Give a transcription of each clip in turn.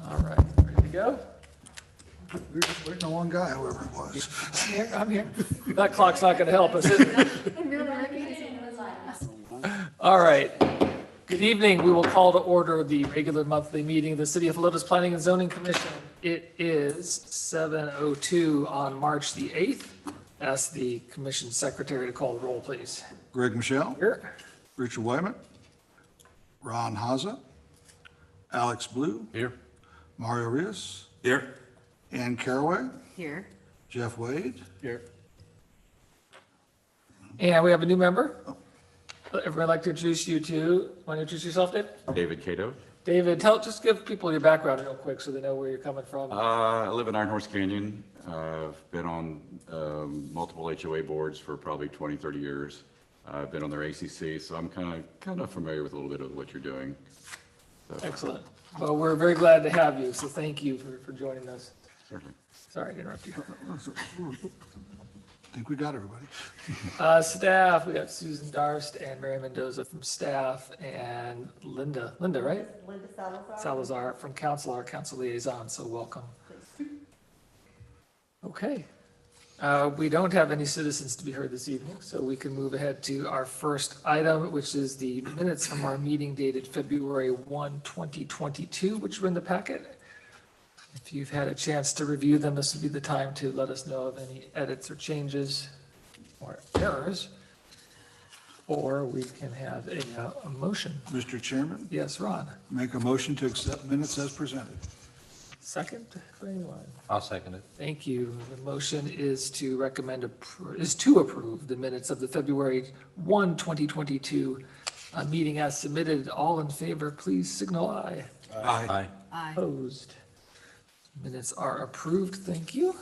All right, ready to go? We were just waiting on one guy, whoever it was. I'm here. That clock's not going to help us, is it? All right. Good evening. We will call to order the regular monthly meeting of the City of Lotus Planning and Zoning Commission. It is 7:02 on March the 8th. Ask the commission secretary to call the roll, please. Greg Michelle, Here. Richard Wyman, Ron Haza, Alex Blue, Here. Mario Rios, Here. Ann Caraway, Here. Jeff Wade, Here. And we have a new member. Everyone like to introduce you to, want to introduce yourself, Dave? David Cato. David, just give people your background real quick so they know where you're coming from. I live in Iron Horse Canyon. I've been on multiple HOA boards for probably 20, 30 years. I've been on their ACC, so I'm kind of familiar with a little bit of what you're doing. So, Excellent. Well, we're very glad to have you, so thank you for joining us. certainly. Sorry to interrupt you. I think we got everybody. Staff, we got Susan Darst and Mary Mendoza from staff, and Linda, right? Linda Salazar. Salazar from council, our council liaison, so welcome. Okay. We don't have any citizens to be heard this evening, so we can move ahead to our first item, which is the minutes from our meeting dated February 1, 2022, which were in the packet. If you've had a chance to review them, this would be the time to let us know of any edits or changes or errors. Or we can have a motion. Mr. Chairman, Yes, Ron. make a motion to accept minutes as presented. Second for anyone? I'll second it. Thank you. The motion is to approve the minutes of the February 1, 2022 meeting as submitted. All in favor, please signal aye. Aye. Aye. Opposed? Minutes are approved. Thank you.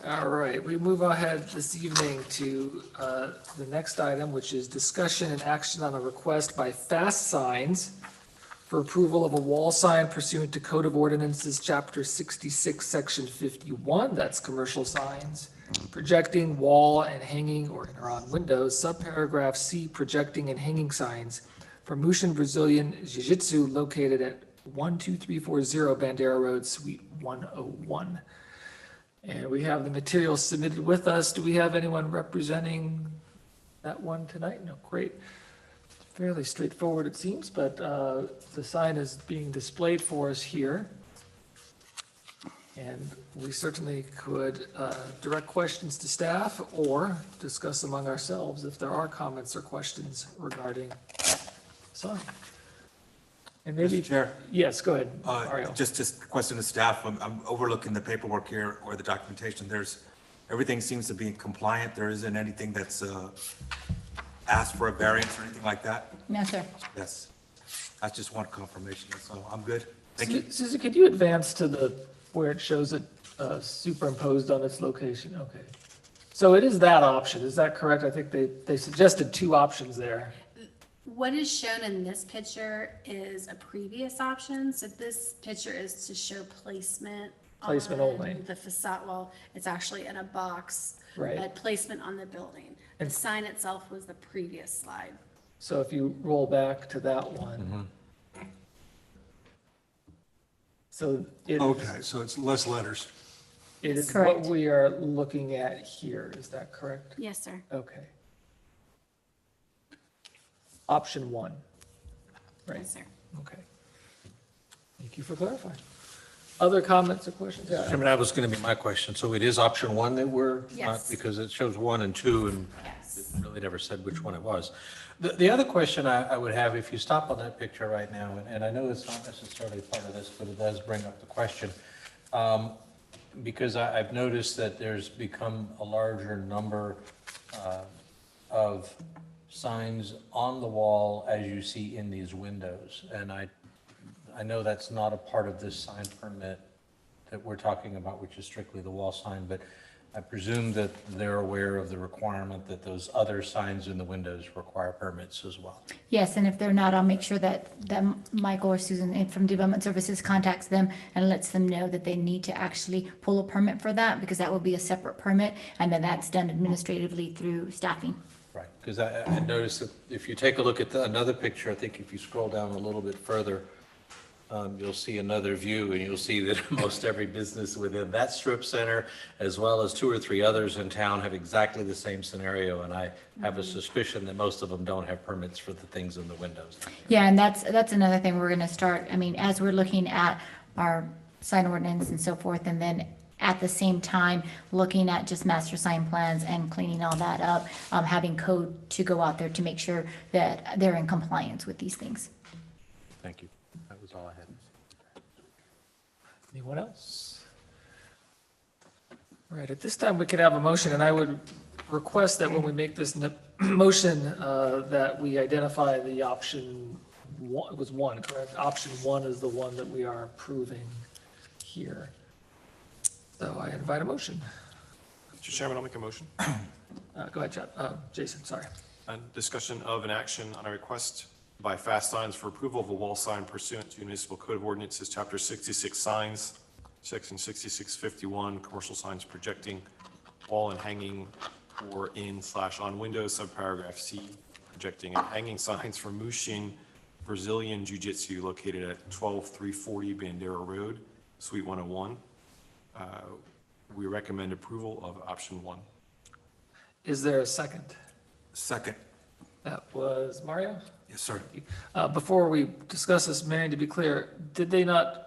All right, we move ahead this evening to the next item, which is discussion and action on a request by Fast Signs for approval of a wall sign pursuant to Code of Ordinances, Chapter 66, Section 51, that's commercial signs, projecting wall and hanging or on windows, subparagraph C, projecting and hanging signs for Mushin Brazilian Jiu-Jitsu located at 12340 Bandera Road, Suite 101. And we have the materials submitted with us. Do we have anyone representing that one tonight? No, great. Fairly straightforward, it seems, but the sign is being displayed for us here. And we certainly could direct questions to staff or discuss among ourselves if there are comments or questions regarding the sign. And maybe, Mr. Chair, yes, go ahead, Mario. just a question to staff. I'm overlooking the paperwork here or the documentation. Everything seems to be compliant. There isn't anything that's asked for a variance or anything like that? No, sir. Yes. I just want confirmation. So I'm good. Thank you. Susan, could you advance to where it shows it superimposed on its location? Okay. So it is that option, is that correct? I think they suggested two options there. What is shown in this picture is a previous option. So this picture is to show placement. Placement on only. The facade, well, it's actually in a box. Right. But placement on the building. The And- sign itself was the previous slide. So if you roll back to that one. So it Okay, so it's less letters. is what Correct. we are looking at here, is that correct? Yes, sir. Okay. Option one. Right, Yes, sir. okay. Thank you for clarifying. Other comments or questions? Yeah, Chairman, that was going to be my question. So it is option one that we're, Yes. because it shows one and two and Yes. it really never said which one it was. The other question I would have, if you stop on that picture right now, and I know it's not necessarily part of this, but it does bring up the question. Because I've noticed that there's become a larger number of signs on the wall as you see in these windows. And I know that's not a part of this sign permit that we're talking about, which is strictly the wall sign, but I presume that they're aware of the requirement that those other signs in the windows require permits as well. Yes, and if they're not, I'll make sure that Michael or Susan from Development Services contacts them and lets them know that they need to actually pull a permit for that, because that will be a separate permit, and then that's done administratively through staffing. Right, because I noticed that if you take a look at another picture, I think if you scroll down a little bit further, you'll see another view, and you'll see that most every business within that strip center, as well as 2 or 3 others in town, have exactly the same scenario, and I have a suspicion that most of them don't have permits for the things in the windows. Yeah, and that's another thing we're gonna start, I mean, as we're looking at our sign ordinance and so forth, and then at the same time, looking at just master sign plans and cleaning all that up, having code to go out there to make sure that they're in compliance with these things. Thank you. That was all I had. Anyone else? All right, at this time, we could have a motion, and I would request that when we make this motion, that we identify the option, it was 1, correct? Option 1 is the one that we are approving here. So I invite a motion. Mr. Chairman, I'll make a motion. Go ahead, Chad. Jason, sorry. On discussion of an action on a request by Fast Signs for approval of a wall sign pursuant to Municipal Code of Ordinances, Chapter 66 Signs, Section 6651, commercial signs projecting wall and hanging or in/on windows, subparagraph C, projecting and hanging signs for Mushin Brazilian Jiu-Jitsu located at 12340 Bandera Road, Suite 101. We recommend approval of option 1. Is there a second? Second. That was Mario? Yes, sir. Before we discuss this, Marion, to be clear, did they not,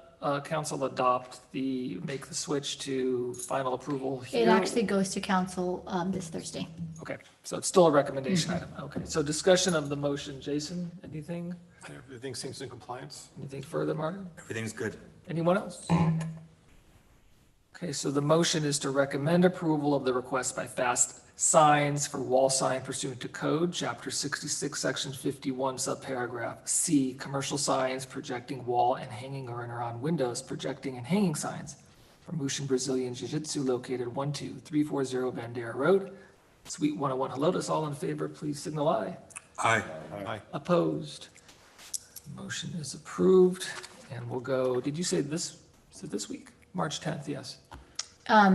council adopt make the switch to final approval here? It actually goes to council, this Thursday. Okay, so it's still a recommendation item. Okay, so discussion of the motion. Jason, anything? Everything seems in compliance. Anything further, Mario? Everything's good. Anyone else? Okay, so the motion is to recommend approval of the request by Fast Signs for wall sign pursuant to code, chapter 66, section 51, subparagraph C, commercial signs projecting wall and hanging or in or on windows projecting and hanging signs for Mushin Brazilian Jiu-Jitsu located 12340 Bandera Road, Suite 101 Helotes. All in favor, please signal aye. Aye. Aye. Opposed? Motion is approved, and we'll go, did you say this, is it this week? March 10th, yes.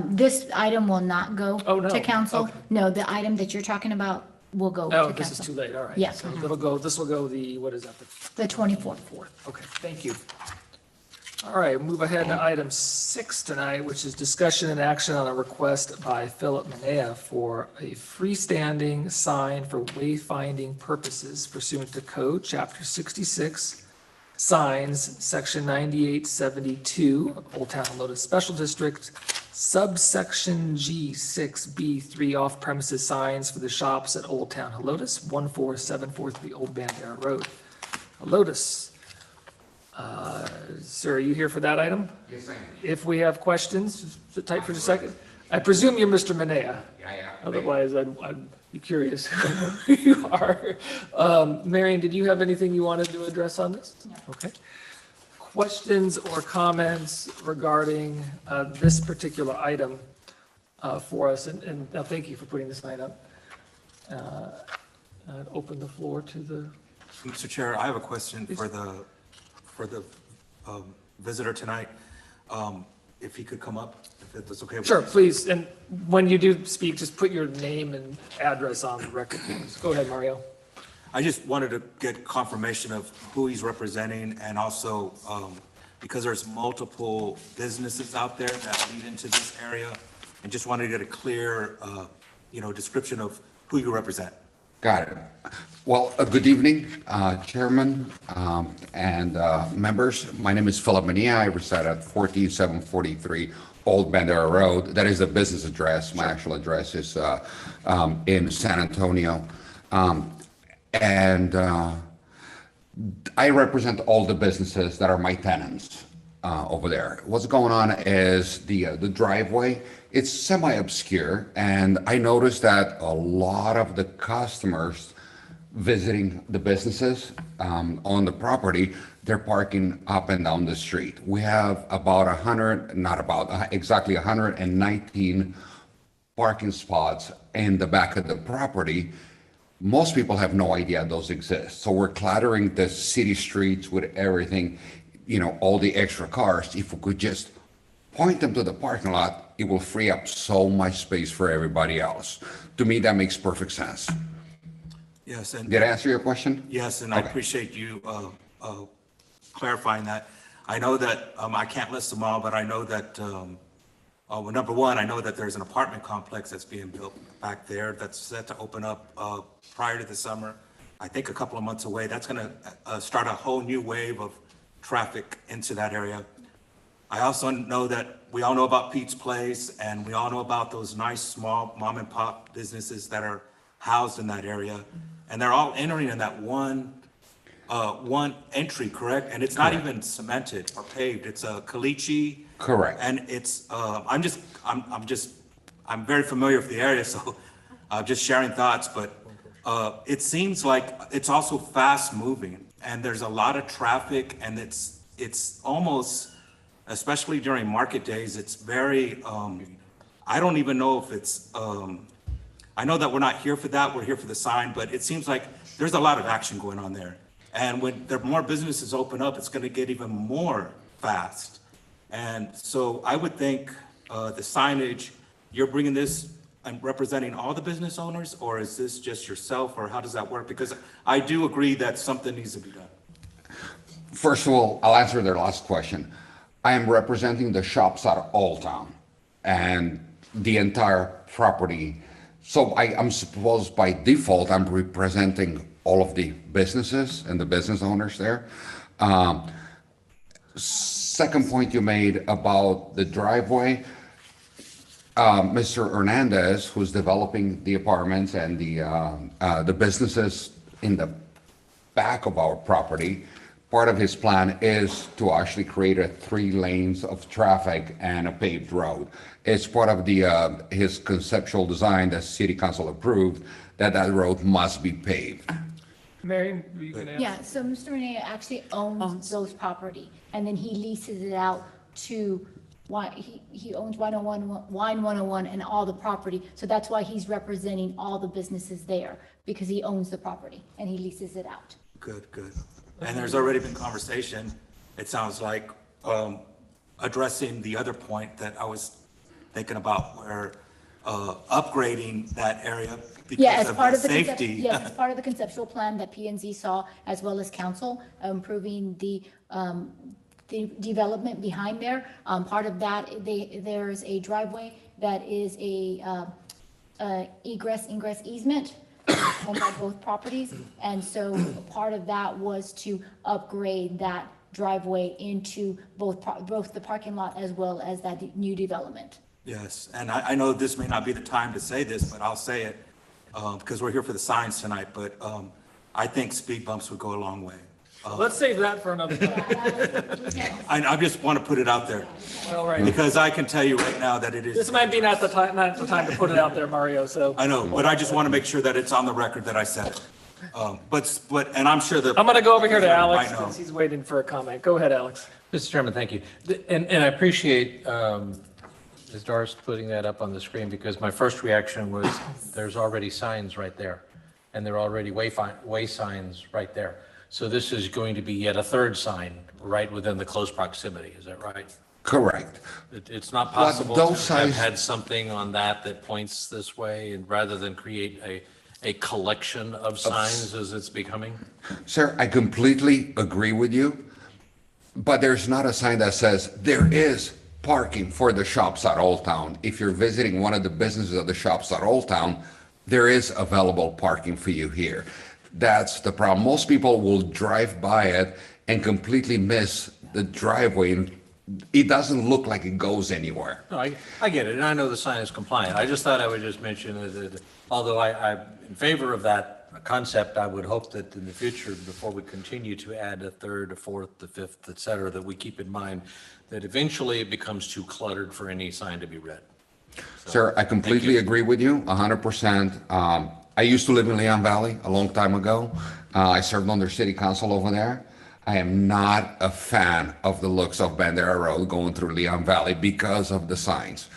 This item will not go Oh, no. to council. Okay. No, the item that you're talking about will go to Oh, council. this is too late, all right. Yeah. So this will go what is that, the The 24th. 4th? Okay, thank you. All right, move ahead to item 6 tonight, which is discussion and action on a request by Philip Manea for a freestanding sign for wayfinding purposes pursuant to code, chapter 66, signs, section 9872, Old Town Lotus Special District, subsection G6B3, off-premises signs for the shops at Old Town Helotes, 14743 Old Bandera Road. Helotes. Sir, are you here for that item? Yes, I am. If we have questions, sit tight for a second. I presume you're Mr. Manea. Yeah. Otherwise, I'd be curious who you are. Marion, did you have anything you wanted to address on this? No. Okay. Questions or comments regarding this particular item for us? And now, thank you for putting this sign up. I'd open the floor to the, Mr. Chair, I have a question for the visitor tonight. If he could come up, if that's okay with you. sure, please. And when you do speak, just put your name and address on the record, please. Go ahead, Mario. I just wanted to get confirmation of who he's representing, and also, because there's multiple businesses out there that lead into this area, and just wanted to get a clear, description of who you represent. Got it. Well, good evening, Chairman and members. My name is Philip Manea. I reside at 14743 Old Bandera Road. That is the business address. My actual address is in San Antonio. And I represent all the businesses that are my tenants over there. What's going on is the driveway, it's semi-obscure, and I noticed that a lot of the customers visiting the businesses on the property, they're parking up and down the street. We have about exactly 119 parking spots in the back of the property. Most people have no idea those exist. So we're cluttering the city streets with everything, all the extra cars. If we could just point them to the parking lot, it will free up so much space for everybody else. To me, that makes perfect sense. Yes, and. Did I answer your question? Yes, and I Okay. appreciate you clarifying that. I know that, I can't list them all, but I know that, well, number one, I know that there's an apartment complex that's being built back there that's set to open up prior to the summer, I think a couple of months away. That's going to start a whole new wave of traffic into that area. I also know that we all know about Pete's Place, and we all know about those nice, small mom and pop businesses that are housed in that area. And they're all entering in that one entry, correct? And it's not even cemented or paved. It's a caliche. Correct. And it's, I'm very familiar with the area, so just sharing thoughts, but it seems like it's also fast moving, and there's a lot of traffic, and it's almost, especially during market days, it's very, I don't even know if it's, I know that we're not here for that, we're here for the sign, but it seems like there's a lot of action going on there. And when there are more businesses open up, it's gonna get even more fast. And so I would think the signage, you're bringing this and representing all the business owners, or is this just yourself, or how does that work? Because I do agree that something needs to be done. First of all, I'll answer their last question. I am representing the shops at Old Town and the entire property. So I'm supposed by default, I'm representing all of the businesses and the business owners there. Second point you made about the driveway, Mr. Hernandez, who's developing the apartments and the businesses in the back of our property, part of his plan is to actually create 3 lanes of traffic and a paved road. It's part of his conceptual design that city council approved, that road must be paved. Marion, were you gonna ask? Yeah, so Mr. Renee actually owns those property, and then he leases it out to, he owns Wine 101 and all the property, so that's why he's representing all the businesses there, because he owns the property, and he leases it out. Good, good. And there's already been conversation, it sounds like, addressing the other point that I was thinking about, where upgrading that area Yeah, because as part of of the, safety. yes, as part of the conceptual plan that P&Z saw, as well as council, improving the development behind there. Part of that, there's a driveway that is a ingress easement owned by both properties. And so part of that was to upgrade that driveway into both the parking lot as well as that new development. Yes, and I know this may not be the time to say this, but I'll say it, because we're here for the signs tonight, but I think speed bumps would go a long way. Let's save that for another time. I just want to put it out there, All right. because I can tell you right now that it This is, might be not the time to put it out there, Mario, so. I know, but I just want to make sure that it's on the record that I said it. And I'm sure that. I'm gonna go over here to Alex, Right now. since he's waiting for a comment. Go ahead, Alex. Mr. Chairman, thank you. And I appreciate Ms. Doris putting that up on the screen, because my first reaction was there's already signs right there, and there are already way signs right there. So this is going to be yet a third sign right within the close proximity, is that right? Correct. It's not But possible those to have signs- had something on that points this way, and rather than create a collection of signs as it's becoming? Sir, I completely agree with you, but there's not a sign that says there is parking for the shops at Old Town. If you're visiting one of the businesses of the shops at Old Town, there is available parking for you here. That's the problem. Most people will drive by it and completely miss the driveway, and it doesn't look like it goes anywhere. No, I get it, and I know the sign is compliant. I just thought I would just mention that, although I'm in favor of that concept, I would hope that in the future, before we continue to add a third, a fourth, a fifth, et cetera, that we keep in mind that eventually it becomes too cluttered for any sign to be read. Sir, I completely agree with you, 100%. I used to live in Leon Valley a long time ago. I served on their city council over there. I am not a fan of the looks of Bandera Road going through Leon Valley because of the signs.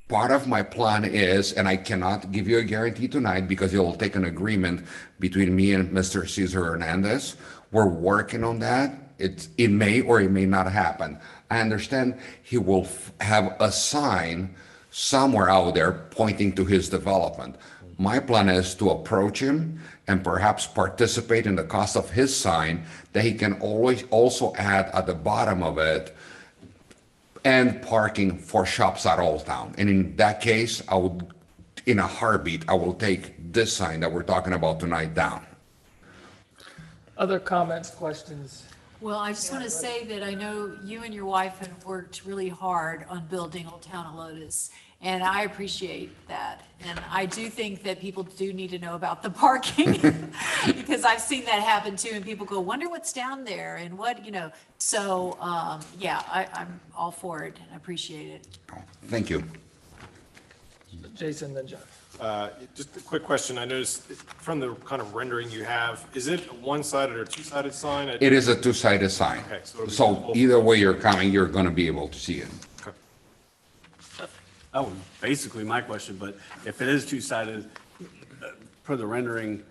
part of my plan is, and I cannot give you a guarantee tonight because it will take an agreement between me and Mr. Cesar Hernandez. We're working on that. It may or it may not happen. I understand he will have a sign somewhere out there pointing to his development. My plan is to approach him and perhaps participate in the cost of his sign that he can always also add at the bottom of it, and parking for shops at Old Town. And in that case, I would, in a heartbeat, I will take this sign that we're talking about tonight down. Other comments, questions? Well, I just want to say that I know you and your wife have worked really hard on building Old Town of Lotus, and I appreciate that. And I do think that people do need to know about the parking, because I've seen that happen too, and people go, wonder what's down there and what, so, yeah, I'm all for it, and I appreciate it. Thank you. Jason, then John. Just a quick question. I noticed from the kind of rendering you have, is it a one-sided or two-sided sign? It is a two-sided sign. Okay, so it'll be So visible. either way you're coming, you're going to be able to see it. Okay. That was basically my question, but if it is two-sided, per the rendering,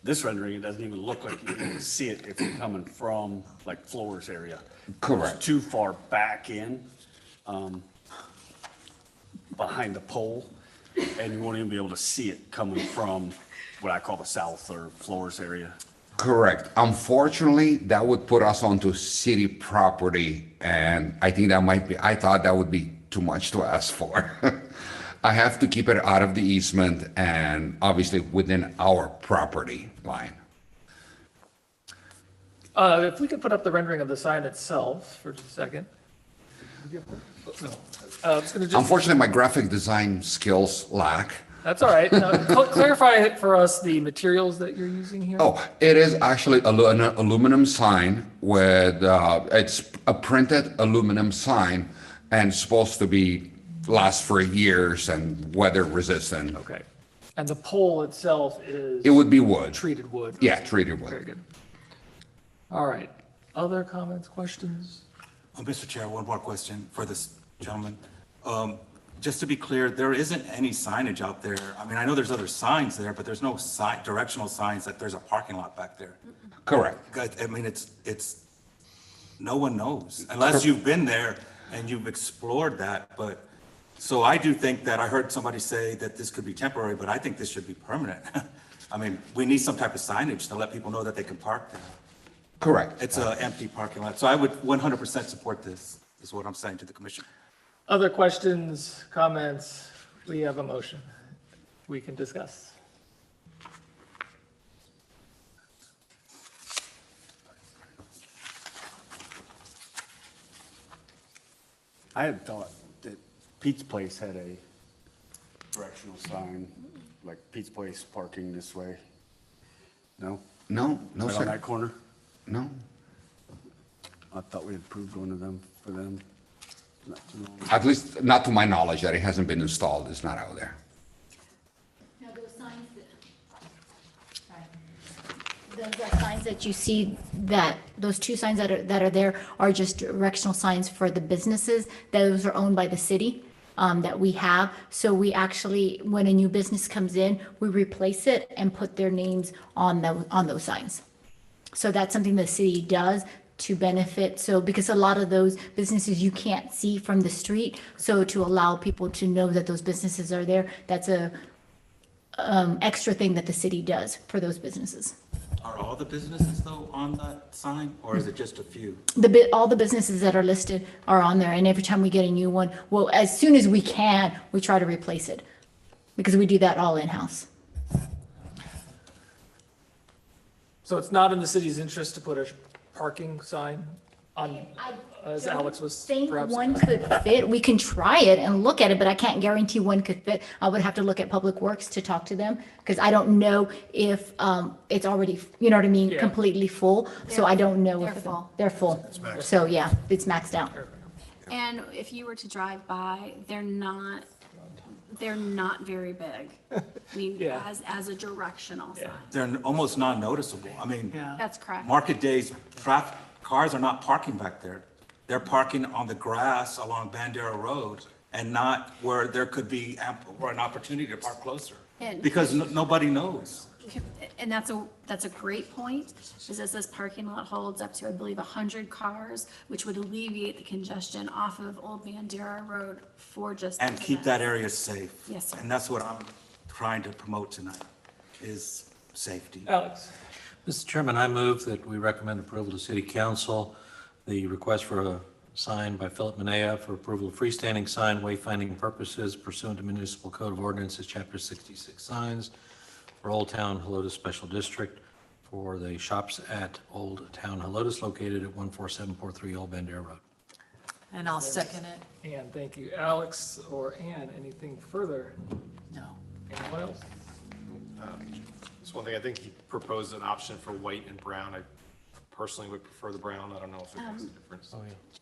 this rendering, it doesn't even look like you can see it if you're coming from like Flores area. Correct. It's too far back in, behind the pole, and you won't even be able to see it coming from what I call the south or Flores area. Correct. Unfortunately, that would put us onto city property, and I think that might be, I thought that would be too much to ask for. I have to keep it out of the easement and obviously within our property line. If we could put up the rendering of the sign itself for just a second. No. I was gonna just, Unfortunately, my graphic design skills lack. that's all right. Now, clarify for us the materials that you're using here. Oh, it is actually an aluminum sign with, it's a printed aluminum sign and supposed to be, last for years and weather resistant. Okay. And the pole itself is? It would be wood. Treated wood? Yeah, treated Very wood. good. All right. Other comments, questions? Mr. Chair, one more question for this gentleman. Just to be clear, there isn't any signage out there. I mean, I know there's other signs there, but there's no directional signs that there's a parking lot back there. Correct. I mean, it's, no one knows unless you've been there and you've explored that. But, so I do think that I heard somebody say that this could be temporary, but I think this should be permanent. I mean, we need some type of signage to let people know that they can park there. Correct. It's an empty parking lot. So I would 100% support this, is what I'm saying to the commission. Other questions, comments? We have a motion we can discuss. I had thought that Pete's Place had a directional sign, like Pete's Place parking this way. No? No, no, Right on sir. that corner? No. I thought we had approved one of them for them. Not too long. At least not to my knowledge that it hasn't been installed. It's not out there. Now, those signs those signs that you see, that, those two signs that are there are just directional signs for the businesses. Those are owned by the city, that we have. So we actually, when a new business comes in, we replace it and put their names on those signs. So that's something the city does to benefit. So because a lot of those businesses you can't see from the street, so to allow people to know that those businesses are there, that's a extra thing that the city does for those businesses. Are all the businesses though on that sign, or is it just a few? All the businesses that are listed are on there, and every time we get a new one, well, as soon as we can, we try to replace it, because we do that all in-house. So it's not in the city's interest to put a parking sign on, as Alex was Think perhaps. one could fit, we can try it and look at it, but I can't guarantee one could fit. I would have to look at Public Works to talk to them, because I don't know if it's already, you know what I mean, Yeah. completely full, so I don't know if. They're full. They're full, so yeah, it's maxed out. And if you were to drive by, they're not very big. I mean, Yeah. as a directional sign. They're almost non-noticeable. I mean, That's correct. market days, cars are not parking back there. They're parking on the grass along Bandera Road and not where there could be ample, or an opportunity to park closer. And- Because nobody knows. And that's a great point, is as this parking lot holds up to, I believe, 100 cars, which would alleviate the congestion off of Old Bandera Road for just. And keep that area safe. Yes, sir. And that's what I'm trying to promote tonight, is safety. Alex? Mr. Chairman, I move that we recommend approval to City Council, the request for a sign by Philip Manea for approval of freestanding sign wayfinding purposes pursuant to Municipal Code of Ordinances, Chapter 66 signs for Old Town Helotes Special District for the shops at Old Town Helotes located at 14743 Old Bandera Road. And I'll second it. Ann, thank you. Alex or Ann, anything further? No. Anyone else? Just one thing, I think he proposed an option for white and brown. I personally would prefer the brown. I don't know if it makes a difference.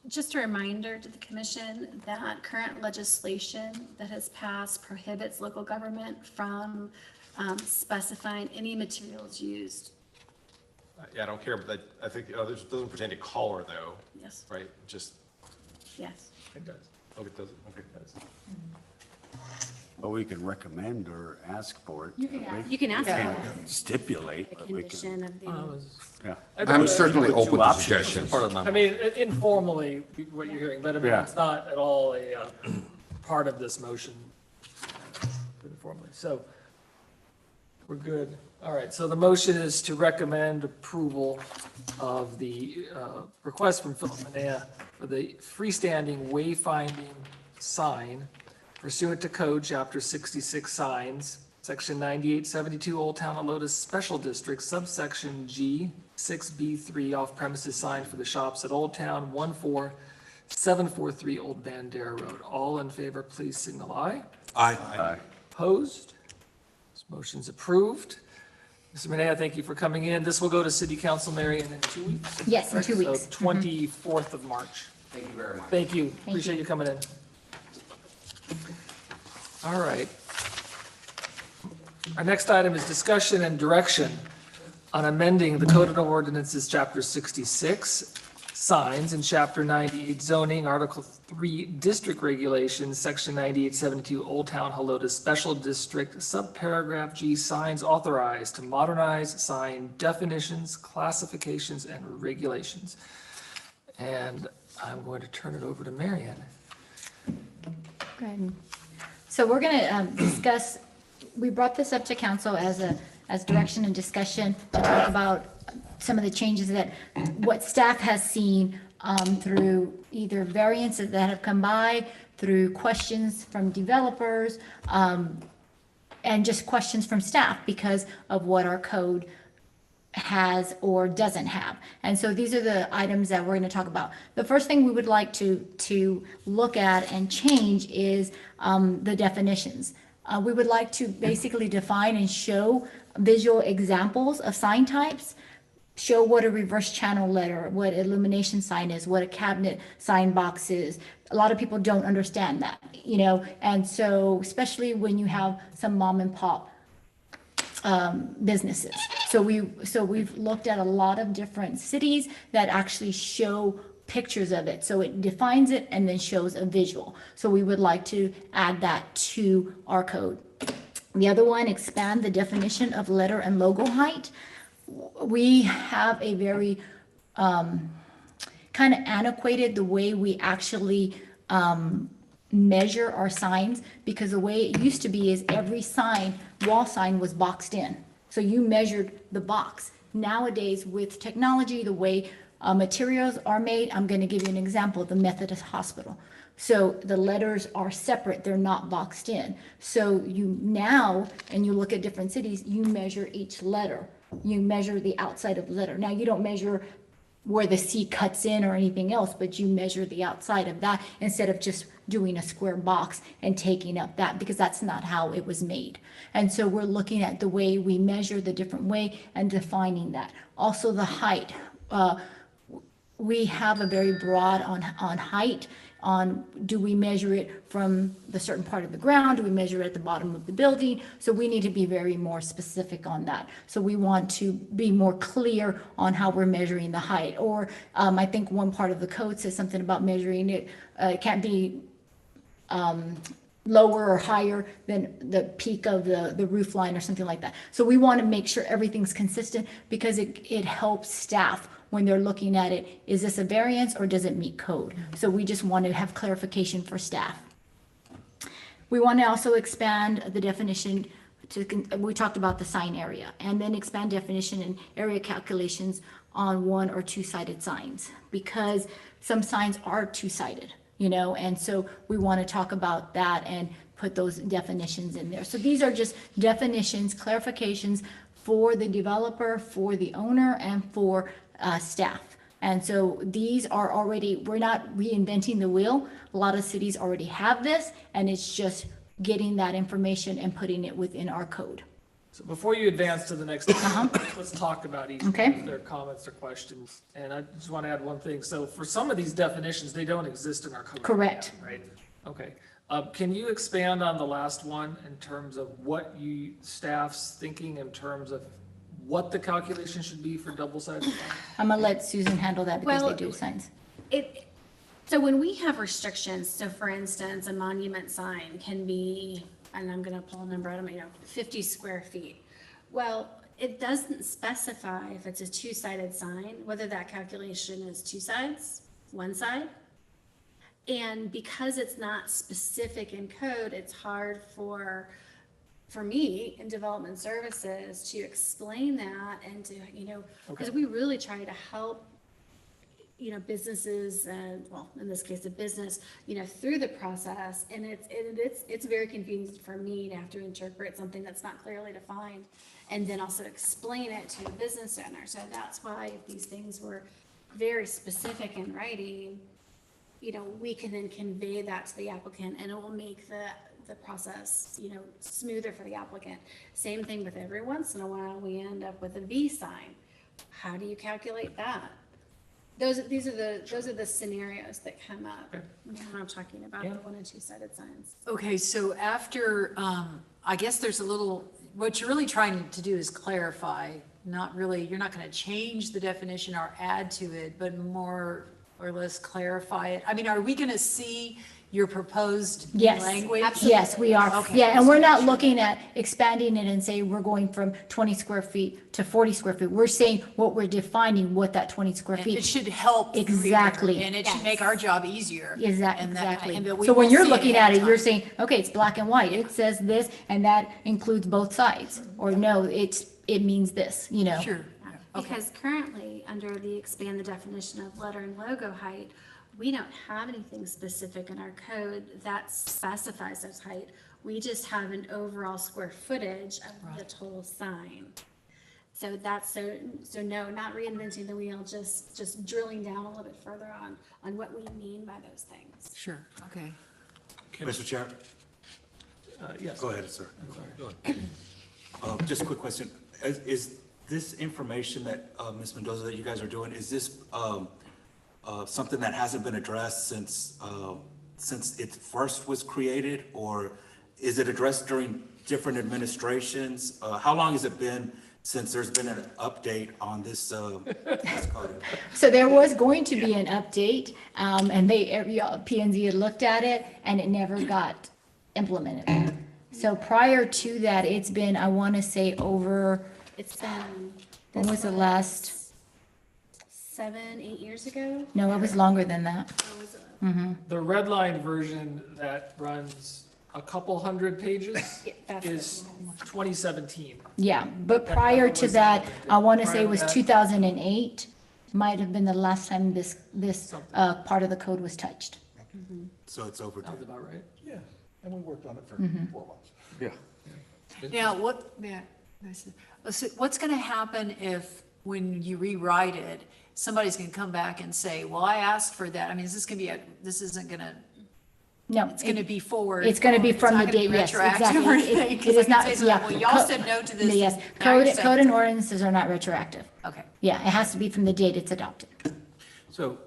Just a reminder to the commission that current legislation that has passed prohibits local government from specifying any materials used. Yeah, I don't care, but I think the others, doesn't pertain to color though, Yes, right? Just, yes. It does. oh, it doesn't, okay. It does. But we can recommend or ask for it. You can ask for Stipulate, a but we can, condition of the. yeah. I'm certainly Put two open to options. suggestions. Part of my I mean, informally, what you're hearing, but I mean, Yeah. it's not at all a part of this motion informally. So we're good. All right, so the motion is to recommend approval of the request from Philip Manea for the freestanding wayfinding sign pursuant to Code Chapter 66 Signs, Section 9872 Old Town Lotus Special District, subsection G, 6B3 off-premises sign for the shops at Old Town, 14743 Old Bandera Road. All in favor, please signal aye. Aye. Opposed? This motion's approved. Mr. Manea, thank you for coming in. This will go to City Council, Marion, in 2 weeks? Yes, in 2 correct? weeks. So 24th of March. Thank you very much. Thank you. Appreciate you coming in. All right. Our next item is discussion and direction on amending the Code of Ordinances, Chapter 66, signs, and Chapter 98 zoning, Article 3 district regulations, Section 9872 Old Town Helotes Special District, subparagraph G, signs authorized to modernize sign definitions, classifications, and regulations. And I'm going to turn it over to Marion. Go ahead. So we're going to discuss, we brought this up to council as direction and discussion to talk about some of the changes that, what staff has seen through either variances that have come by, through questions from developers, and just questions from staff because of what our code has or doesn't have. And so these are the items that we're going to talk about. The first thing we would like to look at and change is the definitions. We would like to basically define and show visual examples of sign types, show what a reverse channel letter, what illumination sign is, what a cabinet sign box is. A lot of people don't understand that, and so especially when you have some mom and pop businesses. So we've looked at a lot of different cities that actually show pictures of it. So it defines it and then shows a visual. So we would like to add that to our code. The other one, expand the definition of letter and logo height. We have a very kind of antiquated the way we actually measure our signs, because the way it used to be is every sign, wall sign, was boxed in. So you measured the box. Nowadays, with technology, the way materials are made, I'm going to give you an example, the Methodist Hospital. So the letters are separate, they're not boxed in. So you now, and you look at different cities, you measure each letter. You measure the outside of the letter. Now, you don't measure where the C cuts in or anything else, but you measure the outside of that instead of just doing a square box and taking up that, because that's not how it was made. And so we're looking at the way we measure the different way and defining that. Also the height. We have a very broad on height, on do we measure it from the certain part of the ground, do we measure it at the bottom of the building? So we need to be very more specific on that. So we want to be more clear on how we're measuring the height. Or I think one part of the code says something about measuring it, it can't be lower or higher than the peak of the roof line or something like that. So we want to make sure everything's consistent because it helps staff when they're looking at it. Is this a variance or does it meet code? So we just want to have clarification for staff. We want to also expand the definition we talked about the sign area, and then expand definition and area calculations on one or two-sided signs, because some signs are two-sided, and so we want to talk about that and put those definitions in there. So these are just definitions, clarifications for the developer, for the owner, and for staff. And so these are already, we're not reinventing the wheel. A lot of cities already have this, and it's just getting that information and putting it within our code. So before you advance to the next, let's talk about each Okay. of their comments or questions. And I just want to add one thing. So for some of these definitions, they don't exist in our code. Correct. Right? Okay. Can you expand on the last one in terms of what staff's thinking in terms of what the calculation should be for double-sided signs? I'm gonna let Susan handle that because Well, they do signs. So when we have restrictions, so for instance, a monument sign can be, and I'm gonna pull a number out of my, 50 square feet. Well, it doesn't specify if it's a two-sided sign, whether that calculation is two sides, one side. And because it's not specific in code, it's hard for me in development services to explain that and to, because we really try to help businesses and, well, in this case, a business, through the process. And it's very confusing for me to have to interpret something that's not clearly defined and then also explain it to the business owner. So that's why if these things were very specific in writing, we can then convey that to the applicant and it will make the process, smoother for the applicant. Same thing with every once in a while, we end up with a V sign. How do you calculate that? Those are the scenarios that come up when I'm talking about the one and two-sided signs. Okay, so after, I guess there's what you're really trying to do is clarify, not really, you're not going to change the definition or add to it, but more or less clarify it. I mean, are we going to see your proposed Yes. language? Yes, we are. Okay. Yeah, and we're not looking at expanding it and say we're going from 20 square feet to 40 square feet. We're saying what we're defining, what that 20 square And feet. it should help. the reader, Exactly. And it should make our job easier. and that kind of- Exactly. and that we So when will you're see it looking ahead at of it, you're time. saying, okay, it's black and white. It says this, and that includes both sides. Or no, it means this, Sure. Okay. Because currently, under the expand the definition of letter and logo height, we don't have anything specific in our code that specifies those height. We just have an overall square footage of the total sign. So that's, so no, not reinventing the wheel, just drilling down a little bit further on what we mean by those things. Sure, okay. Mr. Chair, Yes. go ahead, sir. Just a quick question. Is this information that, Ms. Mendoza, that you guys are doing, is this something that hasn't been addressed since it first was created? Or is it addressed during different administrations? How long has it been since there's been an update on this code? So there was going to be an update, and P&Z had looked at it, and it never got implemented. So prior to that, it's been, I want to say over, It's been. when was the last? 7-8 years ago? No, it was longer than that. Or was it- The red line version that runs a couple hundred pages Yeah, that's is 2017. Yeah, but prior to that, I want to say it was 2008, might have been the last time this part of the code was touched. So it's overdue. Sounds about right. Yeah, and we worked on it for 4 months. Yeah. Now, what's going to happen if, when you rewrite it, somebody's going to come back and say, well, I asked for that. I mean, this isn't going to, No. it's going to be forward. It's going to be It's from not the gonna be date, yes, retroactive exactly. or It- anything, It 'cause I is can not, say something, yeah. well, y'all said no to this, Yes, now code you're saying and it's- ordinances are not retroactive. Okay. Yeah, it has to be from the date it's adopted. So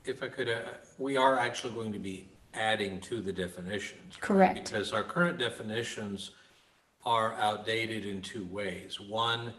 if I could, we are actually going to be adding to the definitions. right? Correct. Because our current definitions are outdated in two ways. One,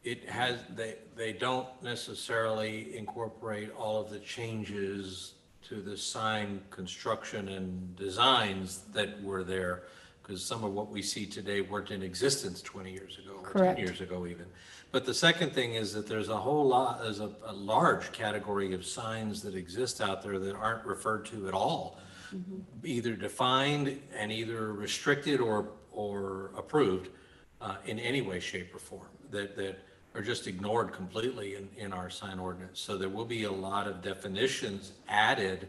they don't necessarily incorporate all of the changes the sign construction and designs that were there, because some of what we see today weren't in existence 20 years ago, or 10 Correct. years ago even. But the second thing is that there's a whole lot, there's a large category of signs that exist out there that aren't referred to at all, either defined and either restricted or approved in any way, shape, or form, that are just ignored completely in our sign ordinance. So there will be a lot of definitions added.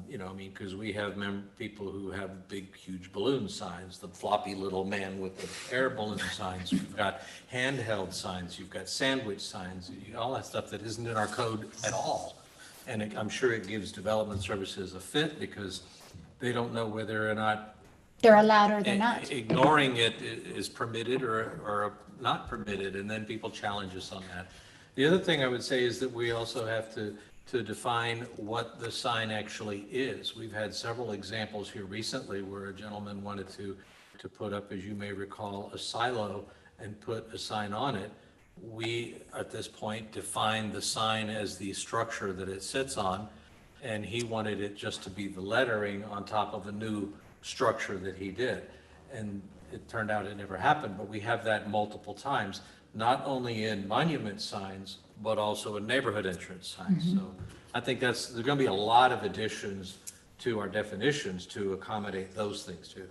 You know, I mean, because we have people who have big, huge balloon signs, the floppy little man with the air balloon signs. You've got handheld signs, you've got sandwich signs, all that stuff that isn't in our code at all. And I'm sure it gives development services a fit because they don't know whether or not They're allowed or they're not. ignoring it is permitted or not permitted, and then people challenge us on that. The other thing I would say is that we also have to define what the sign actually is. We've had several examples here recently where a gentleman wanted to put up, as you may recall, a silo and put a sign on it. We, at this point, defined the sign as the structure that it sits on, and he wanted it just to be the lettering on top of a new structure that he did. And it turned out it never happened, but we have that multiple times, not only in monument signs, but also in neighborhood entrance signs. So I think there's going to be a lot of additions to our definitions to accommodate those things too.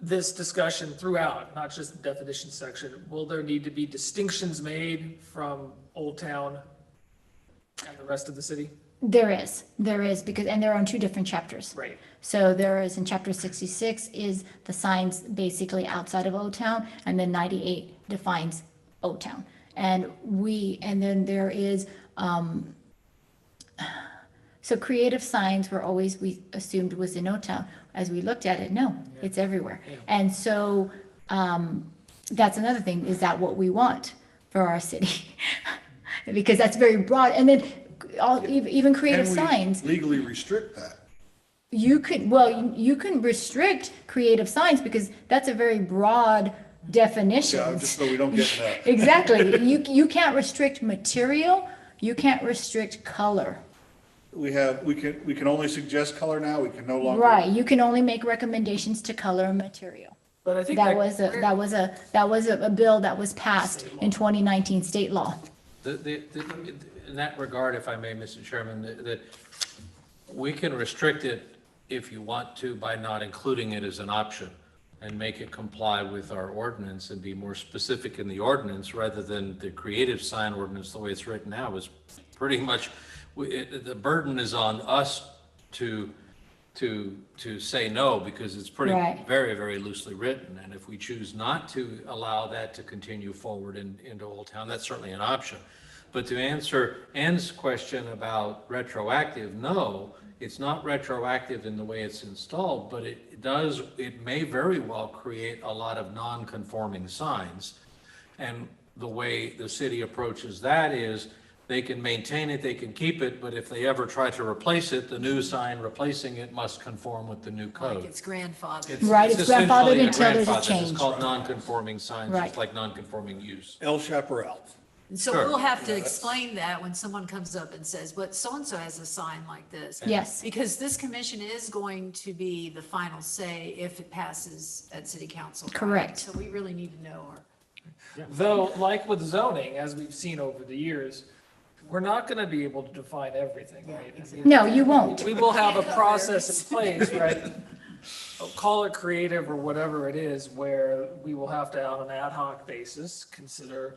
This discussion throughout, not just the definition section, will there need to be distinctions made from Old Town and the rest of the city? There is, because, and they're on two different chapters. Right. So there is, in chapter 66 is the signs basically outside of Old Town, and then 98 defines Old Town. And then there is, so creative signs were always, we assumed was in Old Town. As we looked at it, no, it's everywhere. And so, that's another thing, is that what we want for our city? Because that's very broad, and then even creative Can we signs. legally restrict that? You can restrict creative signs because that's a very broad definition. Yeah, just so we don't get in that. Exactly. You can't restrict material, you can't restrict color. We can only suggest color now, we can no longer. Right, you can only make recommendations to color and material. But I think That was a bill that was passed in 2019 state law. In that regard, if I may, Mr. Chairman, that we can restrict it if you want to by not including it as an option and make it comply with our ordinance and be more specific in the ordinance rather than the creative sign ordinance, the way it's written now is pretty much, the burden is on us to say no because it's pretty, Right. very, very loosely written. And if we choose not to allow that to continue forward into Old Town, that's certainly an option. But to answer Ann's question about retroactive, no, it's not retroactive in the way it's installed, but it may very well create a lot of non-conforming signs. And the way the city approaches that is they can maintain it, they can keep it, but if they ever try to replace it, the new sign replacing it must conform with the new Like code. it's grandfathered. Right, it's grandfathered essentially a until there's a grandfather. change. It's called non-conforming signs, Right. just like non-conforming use. El Chaparral. And so Sure. we'll have to explain that when someone comes up and says, but so-and-so has a sign like this. Yes. Because this commission is going to be the final say if it passes at city council. right? Correct. So we really need to know. Though, like with zoning, as we've seen over the years, we're not gonna be able to define everything, right? I mean, No, you won't. we will have a process in place, right? Call it creative or whatever it is, where we will have to, on an ad hoc basis, consider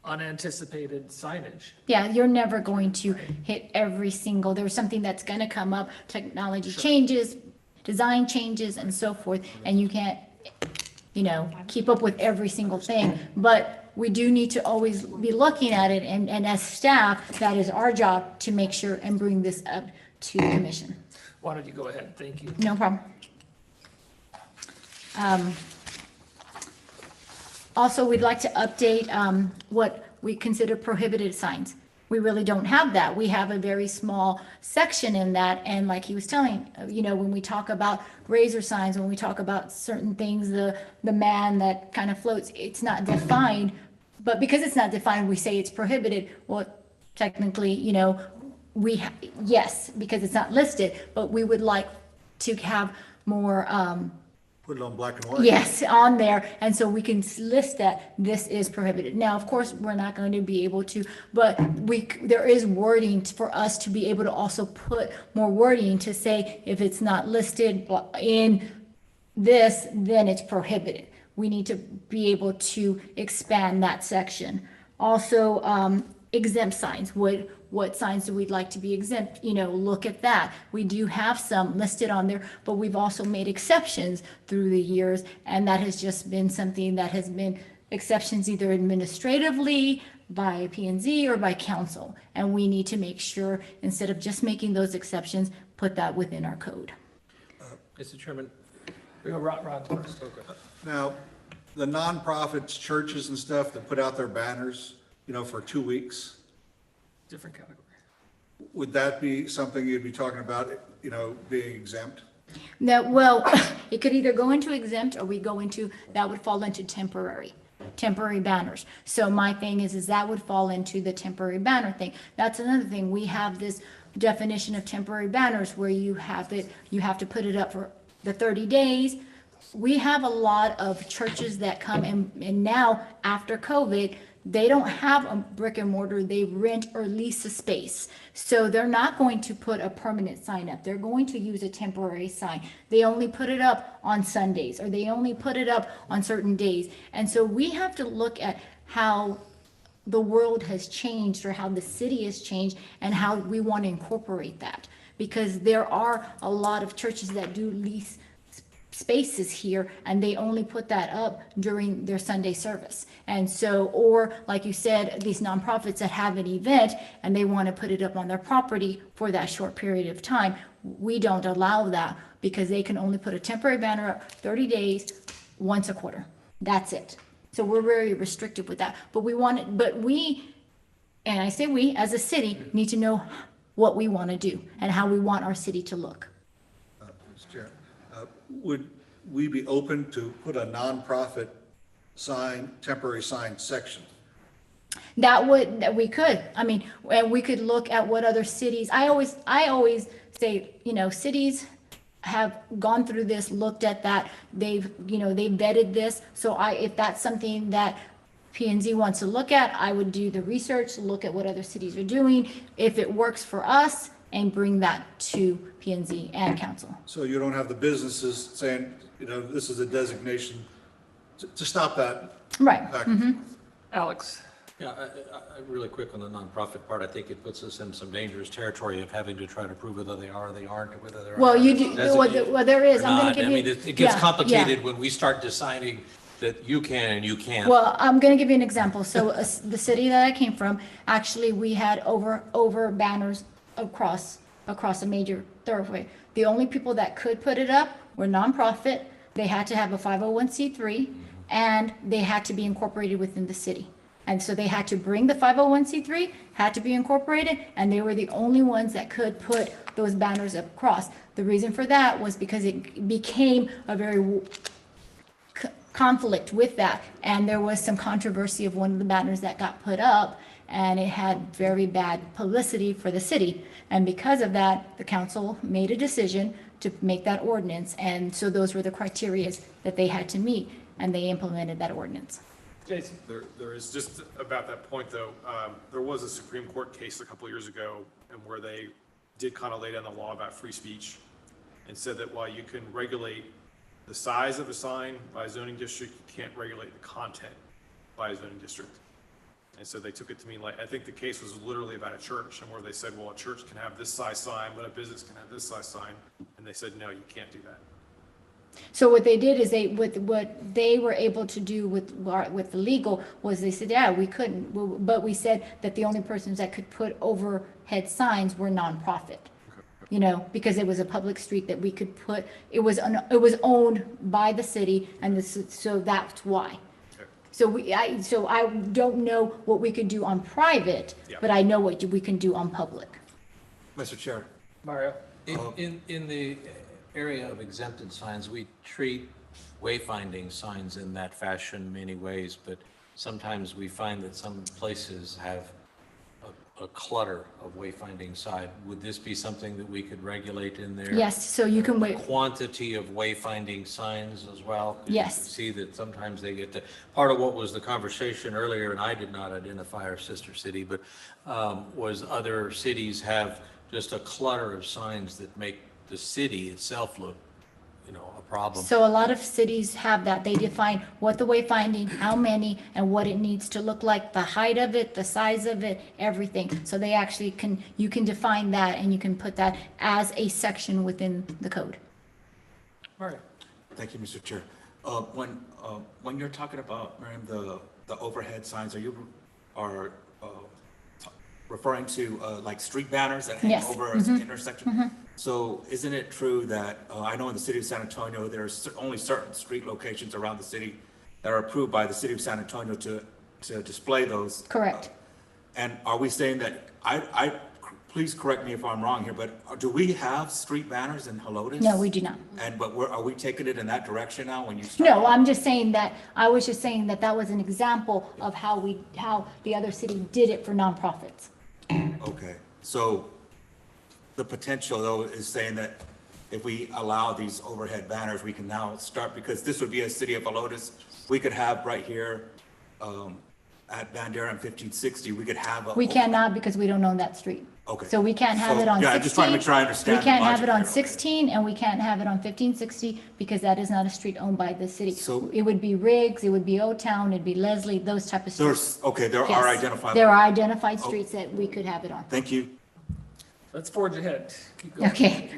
unanticipated signage. Yeah, you're never going to hit every single, there's something that's gonna come up, technology changes, design changes and so forth, and you can't, keep up with every single thing. But we do need to always be looking at it, and as staff, that is our job to make sure and bring this up to the commission. Why don't you go ahead? Thank you. No problem. Also, we'd like to update what we consider prohibited signs. We really don't have that. We have a very small section in that, and like he was telling, when we talk about razor signs, when we talk about certain things, the man that kind of floats, it's not defined, but because it's not defined, we say it's prohibited. Well, technically, yes, because it's not listed, but we would like to have more, Put it on black and white. yes, on there, and so we can list that this is prohibited. Now, of course, we're not going to be able to, but there is wording for us to be able to also put more wording to say if it's not listed in this, then it's prohibited. We need to be able to expand that section. Also, exempt signs, what signs do we like to be exempt? Look at that. We do have some listed on there, but we've also made exceptions through the years, and that has just been something that has been exceptions either administratively by P&Z or by council. And we need to make sure, instead of just making those exceptions, put that within our code. Mr. Chairman, We go Ron first. Now, the nonprofits, churches and stuff that put out their banners, for 2 weeks, Different category. would that be something you'd be talking about, being exempt? No, well, it could either go into exempt or that would fall into temporary banners. So my thing is that would fall into the temporary banner thing. That's another thing. We have this definition of temporary banners where you have to put it up for the 30 days. We have a lot of churches that come and now after COVID, they don't have a brick and mortar, they rent or lease a space. So they're not going to put a permanent sign up. They're going to use a temporary sign. They only put it up on Sundays, or they only put it up on certain days. And so we have to look at how the world has changed, or how the city has changed, and how we want to incorporate that. Because there are a lot of churches that do lease spaces here, and they only put that up during their Sunday service. And so, or like you said, these nonprofits that have an event and they want to put it up on their property for that short period of time, we don't allow that, because they can only put a temporary banner up 30 days, once a quarter. That's it. So we're very restrictive with that. But and I say we, as a city, need to know what we want to do and how we want our city to look. Mr. Chair, would we be open to put a nonprofit sign, temporary sign section? That we could. I mean, and we could look at what other cities, I always say, cities have gone through this, looked at that, they've vetted this. So if that's something that P&Z wants to look at, I would do the research, look at what other cities are doing. If it works for us, and bring that to P&Z and council. So you don't have the businesses saying, this is a designation to stop that. Right. back- Alex? yeah, I really quick on the nonprofit part, I think it puts us in some dangerous territory of having to try to prove whether they are or they aren't, or whether they're. Well, you do, well, there is, I'm gonna not. give I you. mean, it gets yeah, complicated yeah. when we start deciding that you can and you can't. Well, I'm gonna give you an example. So the city that I came from, actually, we had over banners across a major thoroughfare. The only people that could put it up were nonprofit. They had to have a 501c3, and they had to be incorporated within the city. And so they had to bring the 501c3, had to be incorporated, and they were the only ones that could put those banners up across. The reason for that was because it became a very conflict with that, and there was some controversy of one of the banners that got put up, and it had very bad publicity for the city. And because of that, the council made a decision to make that ordinance, and so those were the criteria that they had to meet, and they implemented that ordinance. Jason? There is just about that point, though, there was a Supreme Court case a couple years ago, and where they did kind of lay down the law about free speech, and said that while you can regulate the size of a sign by a zoning district, you can't regulate the content by a zoning district. And so they took it to mean, like, I think the case was literally about a church, and where they said, well, a church can have this size sign, but a business can have this size sign. And they said, no, you can't do that. So what they did is what they were able to do with the legal was they said, yeah, we couldn't, but we said that the only persons that could put overhead signs were nonprofit. Because it was a public street that we could put, it was owned by the city, and so that's why. So I don't know what we could do on private, Yeah. but I know what we can do on public. Mr. Chair. Mario? In the area of exempted signs, we treat wayfinding signs in that fashion many ways, but sometimes we find that some places have a clutter of wayfinding side. Would this be something that we could regulate in there? Yes, so you can wait, Quantity of wayfinding signs as well? 'Cause Yes. You can see that sometimes they get to, part of what was the conversation earlier, and I did not identify our sister city, but was other cities have just a clutter of signs that make the city itself look, a problem. so a lot of cities have that. They define what the wayfinding, how many, and what it needs to look like, the height of it, the size of it, everything. So they actually you can define that and you can put that as a section within the code. All right. Thank you, Mr. Chair. When you're talking about, Miriam, the overhead signs, are you referring to like street banners that hang Yes. over an intersection? So isn't it true that, I know in the city of San Antonio, there's only certain street locations around the city that are approved by the city of San Antonio to display those? Correct. And are we saying that, please correct me if I'm wrong here, but do we have street banners in Helotes? No, we do not. But are we taking it in that direction now when you start? No, I'm just saying that, I was just saying that that was an example of how the other city did it for nonprofits. Okay, so the potential though is saying that if we allow these overhead banners, we can now start, because this would be a city of Lotus, we could have right here, at Bandera and 1560, we could have a. We cannot because we don't own that street. Okay. So we can't have So, it on 16. yeah, I'm just trying to make sure I understand We can't the have it logic on there. 16 and we can't have it on 1560 because that is not a street owned by the city. So- It would be Riggs, it would be O Town, it'd be Leslie, those type of streets. There Yes. are identified. There are identified streets that we could have it on. Thank you. Let's forge ahead. Keep going. Okay.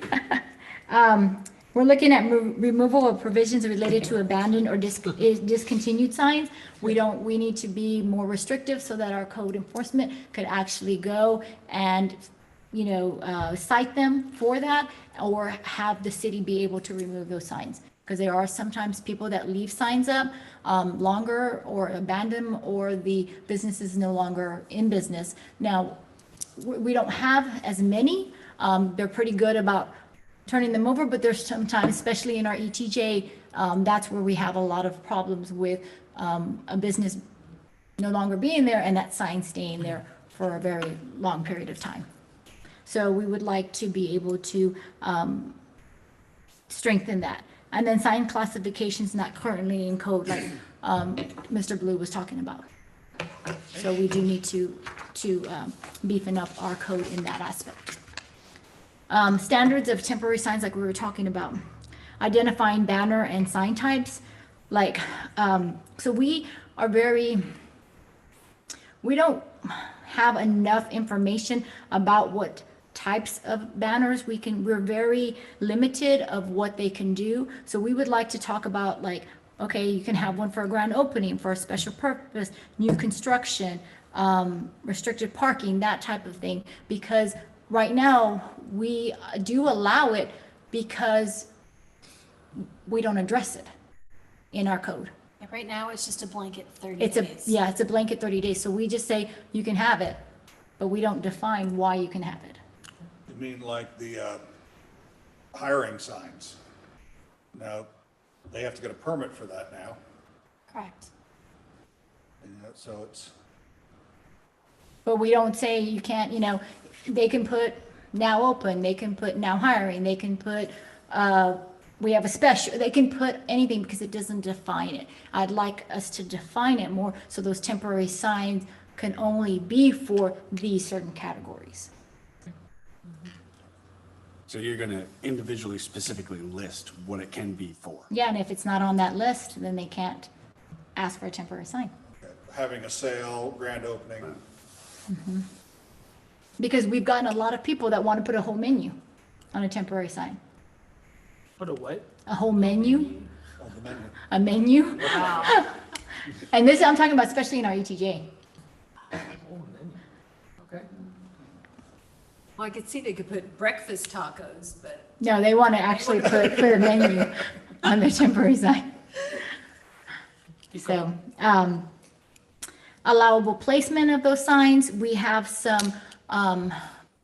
We're looking at removal of provisions related to abandoned or discontinued signs. We need to be more restrictive so that our code enforcement could actually go and, cite them for that, or have the city be able to remove those signs. Because there are sometimes people that leave signs up longer or abandon them, or the business is no longer in business. Now, we don't have as many. They're pretty good about turning them over, but there's sometimes, especially in our ETJ, that's where we have a lot of problems with a business no longer being there and that sign staying there for a very long period of time. So we would like to be able to strengthen that. And then sign classifications not currently in code, like Mr. Blue was talking about. So we do need to beefing up our code in that aspect. Standards of temporary signs, like we were talking about, identifying banner and sign types, so we don't have enough information about what types of banners we're very limited of what they can do. So we would like to talk about okay, you can have one for a grand opening, for a special purpose, new construction, restricted parking, that type of thing, because right now, we do allow it because we don't address it in our code. Yeah, right now, it's just a blanket 30 It's days. it's a blanket 30 days, so we just say you can have it, but we don't define why you can have it. You mean like the hiring signs? Now, they have to get a permit for that now, Correct. so it's, But we don't say you can't, they can put now open, they can put now hiring, they can put, we have a special, they can put anything because it doesn't define it. I'd like us to define it more so those temporary signs can only be for these certain categories. So you're going to individually specifically list what it can be for. Yeah, and if it's not on that list, then they can't ask for a temporary sign. having a sale, grand opening. Because we've gotten a lot of people that want to put a whole menu on a temporary sign. Put a what? A whole menu, on the menu. a menu. And this, I'm talking about especially in our ETJ. Oh, menu. Okay. Well, I could see they could put breakfast tacos, but No, they want to actually put a menu on their temporary sign. So, allowable placement of those signs, we have some,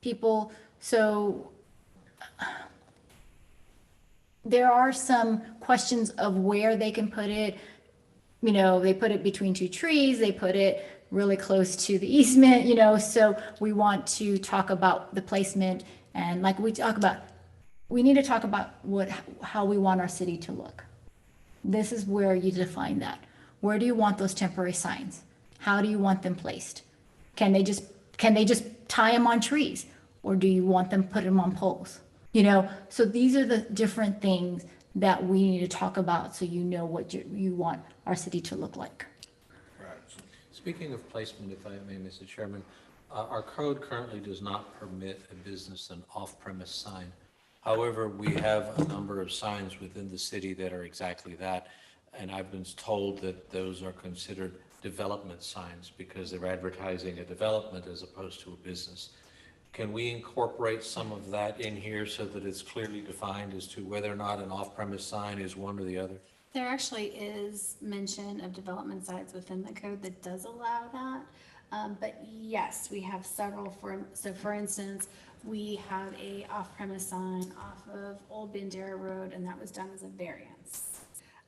people, so there are some questions of where they can put it. they put it between two trees, they put it really close to the easement, so we want to talk about the placement, and like we need to talk about how we want our city to look. This is where you define that. Where do you want those temporary signs? How do you want them placed? Can they just tie them on trees? Or do you want them put them on poles? So these are the different things that we need to talk about, so you know what you want our city to look like. Speaking of placement, if I may, Mr. Chairman, our code currently does not permit a business an off-premise sign. However, we have a number of signs within the city that are exactly that, and I've been told that those are considered development signs because they're advertising a development as opposed to a business. Can we incorporate some of that in here so that it's clearly defined as to whether or not an off-premise sign is one or the other? There actually is mention of development sites within the code that does allow that. But yes, we have several. For instance, we have a off-premise sign off of Old Bandera Road, and that was done as a variance.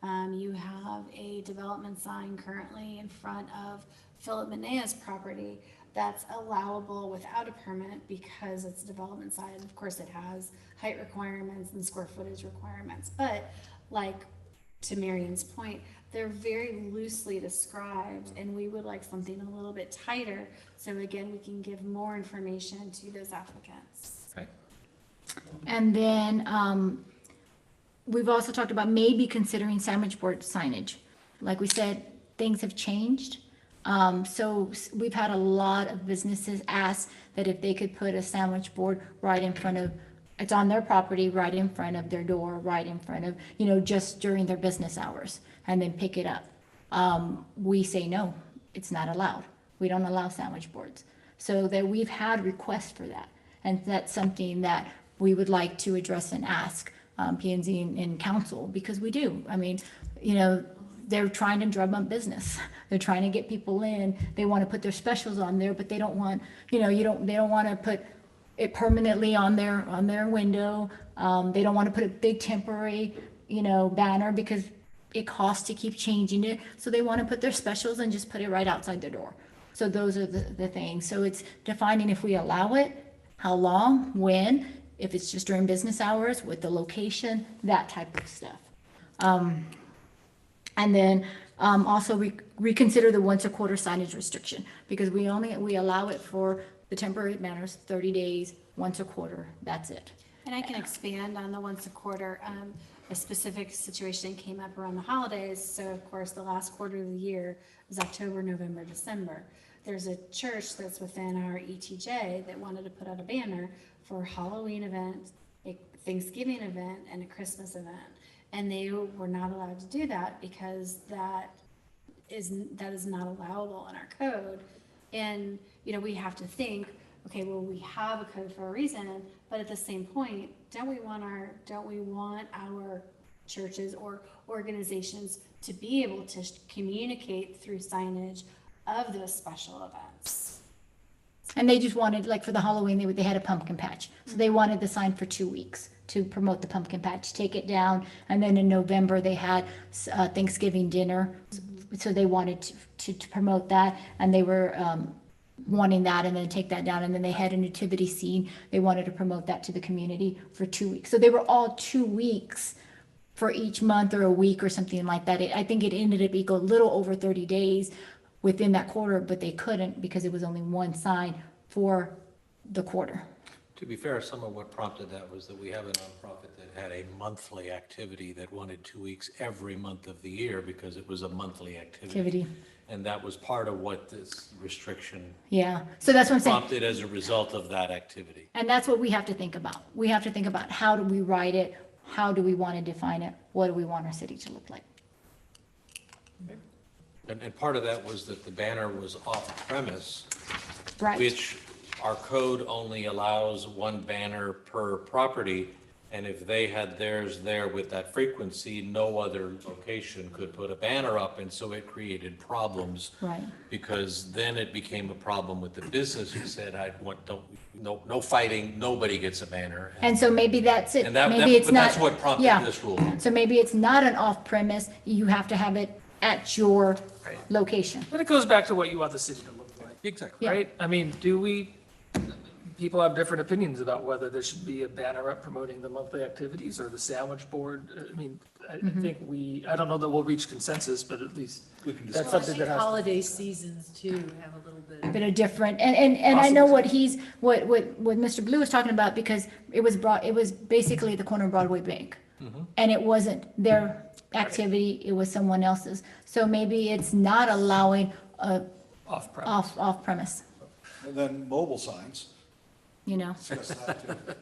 You have a development sign currently in front of Philip Manea's property that's allowable without a permit because it's a development sign. Of course, it has height requirements and square footage requirements, but like to Marion's point, they're very loosely described, and we would like something a little bit tighter, so again, we can give more information to those applicants. Okay. And then we've also talked about maybe considering sandwich board signage. Like we said, things have changed. So we've had a lot of businesses ask that if they could put a sandwich board right in front of, it's on their property, right in front of their door, right in front of, just during their business hours, and then pick it up. We say, no, it's not allowed. We don't allow sandwich boards. So that we've had requests for that. And that's something that we would like to address and ask P&Z and council, because we do. I mean, they're trying to drum up business. They're trying to get people in. They want to put their specials on there, but they don't want, they don't want to put it permanently on their window. They don't want to put a big temporary, banner because it costs to keep changing it. So they want to put their specials and just put it right outside their door. So those are the things. So it's defining if we allow it, how long, when, if it's just during business hours, with the location, that type of stuff. And then also reconsider the once a quarter signage restriction, because we allow it for the temporary banners, 30 days, once a quarter, that's it. And I can expand on the once a quarter. A specific situation came up around the holidays, so of course the last quarter of the year is October, November, December. There's a church that's within our ETJ that wanted to put out a banner for a Halloween event, a Thanksgiving event, and a Christmas event. And they were not allowed to do that because that is not allowable in our code. And, we have to think, okay, well, we have a code for a reason, but at the same point, don't we want our churches or organizations to be able to communicate through signage of those special events? And they just wanted, like for the Halloween, they had a pumpkin patch. So they wanted the sign for 2 weeks to promote the pumpkin patch, take it down. And then in November, they had Thanksgiving dinner. So they wanted to promote that, and they were wanting that and then take that down. And then they had a nativity scene. They wanted to promote that to the community for 2 weeks. So they were all 2 weeks for each month or a week or something like that. I think it ended up equal a little over 30 days within that quarter, but they couldn't because it was only one sign for the quarter. To be fair, some of what prompted that was that we have a nonprofit that had a monthly activity that wanted 2 weeks every month of the year because it was a monthly activity. And that was part of what this restriction Yeah, so that's what I'm saying. prompted as a result of that activity. And that's what we have to think about. We have to think about how do we write it? How do we want to define it? What do we want our city to look like? And part of that was that the banner was off premise, Right. which our code only allows one banner per property. And if they had theirs there with that frequency, no other location could put a banner up. And so it created problems. Right. Because then it became a problem with the business who said, no fighting, nobody gets a banner. And so maybe that's it. And that- Maybe it's but not. that's what prompted yeah. this rule. So maybe it's not an off premise. You have to have it at your Right. location. But it goes back to what you want the city to look like. Exactly. Yeah. Right? I mean, people have different opinions about whether there should be a banner up promoting the monthly activities or the sandwich board. I mean, I think I don't know that we'll reach consensus, but at least that's I something think that has. holiday seasons too have a little bit. Bit of different, and I know what Mr. Blue was talking about, because it was basically the corner of Broadway Bank. And it wasn't their activity, it was someone else's. So maybe it's not allowing Off-premise. off premise, And then mobile signs, you know? discuss that too.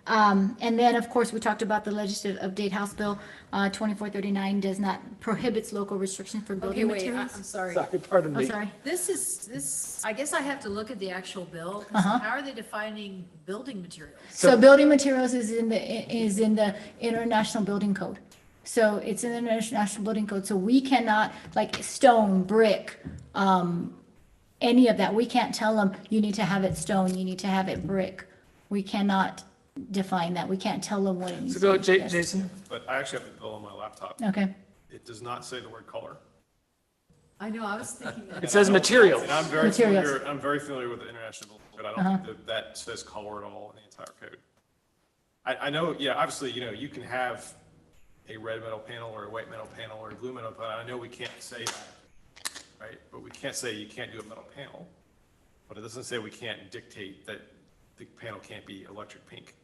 And then, of course, we talked about the legislative update, House Bill 2439 does not prohibits local restrictions for Okay, building wait, materials. I'm sorry. Sorry, pardon Oh, me. sorry. This, I guess I have to look at the actual bill, 'cause how are they defining building materials? So building materials is in the International Building Code. So it's in the International Building Code, so we cannot, like stone, brick, any of that, we can't tell them, you need to have it stone, you need to have it brick. We cannot define that, we can't tell them what it needs So to go, be. Jason. But I actually have the bill on my laptop. Okay, It does not say the word color. I know, I was thinking that. It says materials. And I'm very Materials. familiar with the international, but I don't think that says color at all in the entire code. I know, yeah, obviously, you can have a red metal panel or a white metal panel or a blue metal panel. I know we can't say that, right? But we can't say you can't do a metal panel. But it doesn't say we can't dictate that the panel can't be electric pink.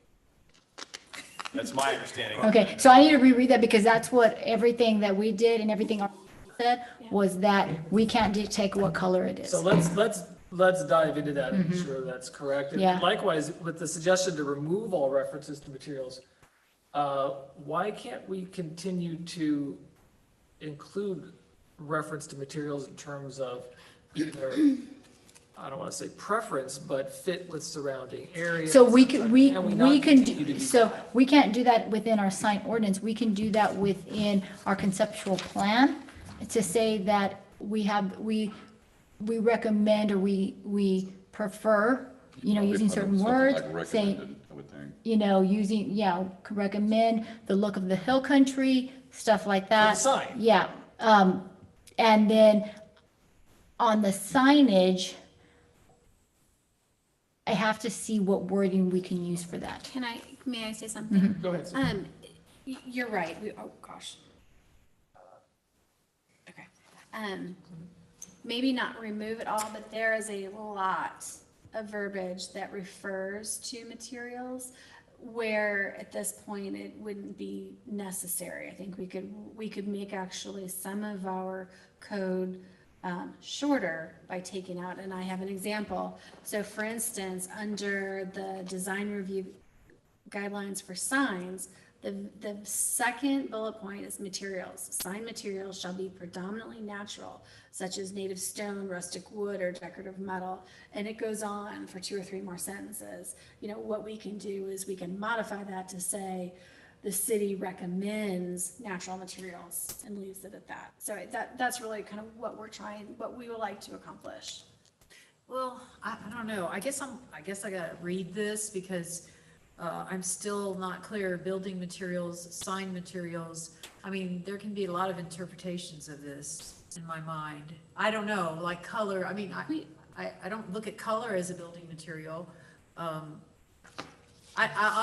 That's my understanding. okay, so I need to reread that, because that's what everything that we did and everything our said was that we can't dictate what color it is. So let's dive into that and be sure that's correct. And Yeah. likewise, with the suggestion to remove all references to materials, why can't we continue to include reference to materials in terms of either, I don't want to say preference, but fit with surrounding areas? So we can, we not can, continue to do so that? we can't do that within our sign ordinance, we can do that within our conceptual plan to say that we recommend, or we prefer, using certain Something words, like saying, recommended, I would think. recommend the look of the hill country, stuff like that. sign. Yeah, and then on the signage, I have to see what wording we can use for that. May I say something? Go ahead. Sue. You're right, oh, gosh. Okay, maybe not remove it all, but there is a lot of verbiage that refers to materials where at this point it wouldn't be necessary. I think we could make actually some of our code shorter by taking out, and I have an example. So for instance, under the design review guidelines for signs, the second bullet point is materials. Sign materials shall be predominantly natural, such as native stone, rustic wood, or decorative metal. And it goes on for 2 or 3 more sentences. What we can do is we can modify that to say the city recommends natural materials and leaves it at that. So that's really kind of what we would like to accomplish. Well, I don't know. I guess I gotta read this, because I'm still not clear. Building materials, sign materials. I mean, there can be a lot of interpretations of this in my mind. I don't know, like color. I mean, I don't look at color as a building material. I'll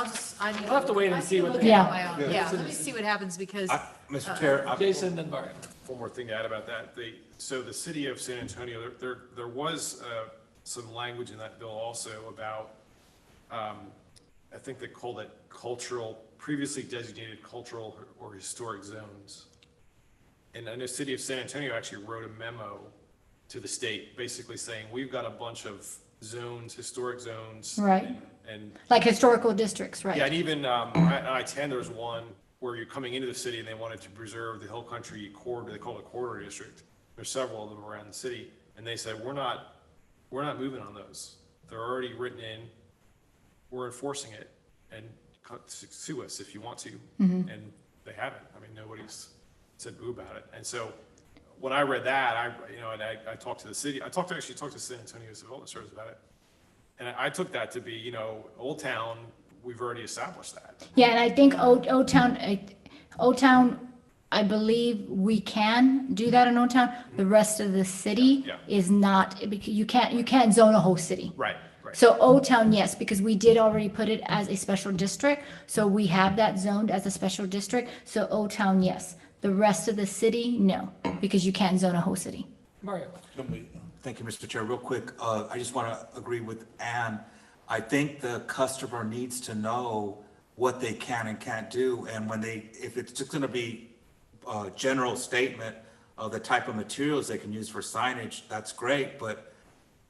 just, I need. We'll have to wait and see what look they- at my own. Yeah, let me see what happens, because. Mr. Chair, Jason, then Bart. One more thing to add about that. So the city of San Antonio, there was some language in that bill also about, I think they called it previously designated cultural or historic zones. And I know city of San Antonio actually wrote a memo to the state, basically saying, we've got a bunch of zones, historic zones. Right. And Like historical districts, right? yeah, and even I-10, there was one where you're coming into the city and they wanted to preserve the Hill Country corridor. They call it a corridor district. There's several of them around the city, and they said we're not moving on those. They're already written in. We're enforcing it, and sue us if you want to. And they haven't. I mean, nobody's said boo about it. And so when I read that, I talked to the city. I talked to San Antonio's Development Service about it. And I took that to be, Old Town, we've already established that. Yeah, and I think Old Town I believe we can do that in Old Town. The rest of the city Yeah. is not, because you can't zone a whole city. Right, right. So Old Town, yes, because we did already put it as a special district, so we have that zoned as a special district. So Old Town, yes. The rest of the city, no, because you can't zone a whole city. Mario? Thank you, Mr. Chair. Real quick, I just want to agree with Ann. I think the customer needs to know what they can and can't do. And when if it's just going to be a general statement of the type of materials they can use for signage, that's great, but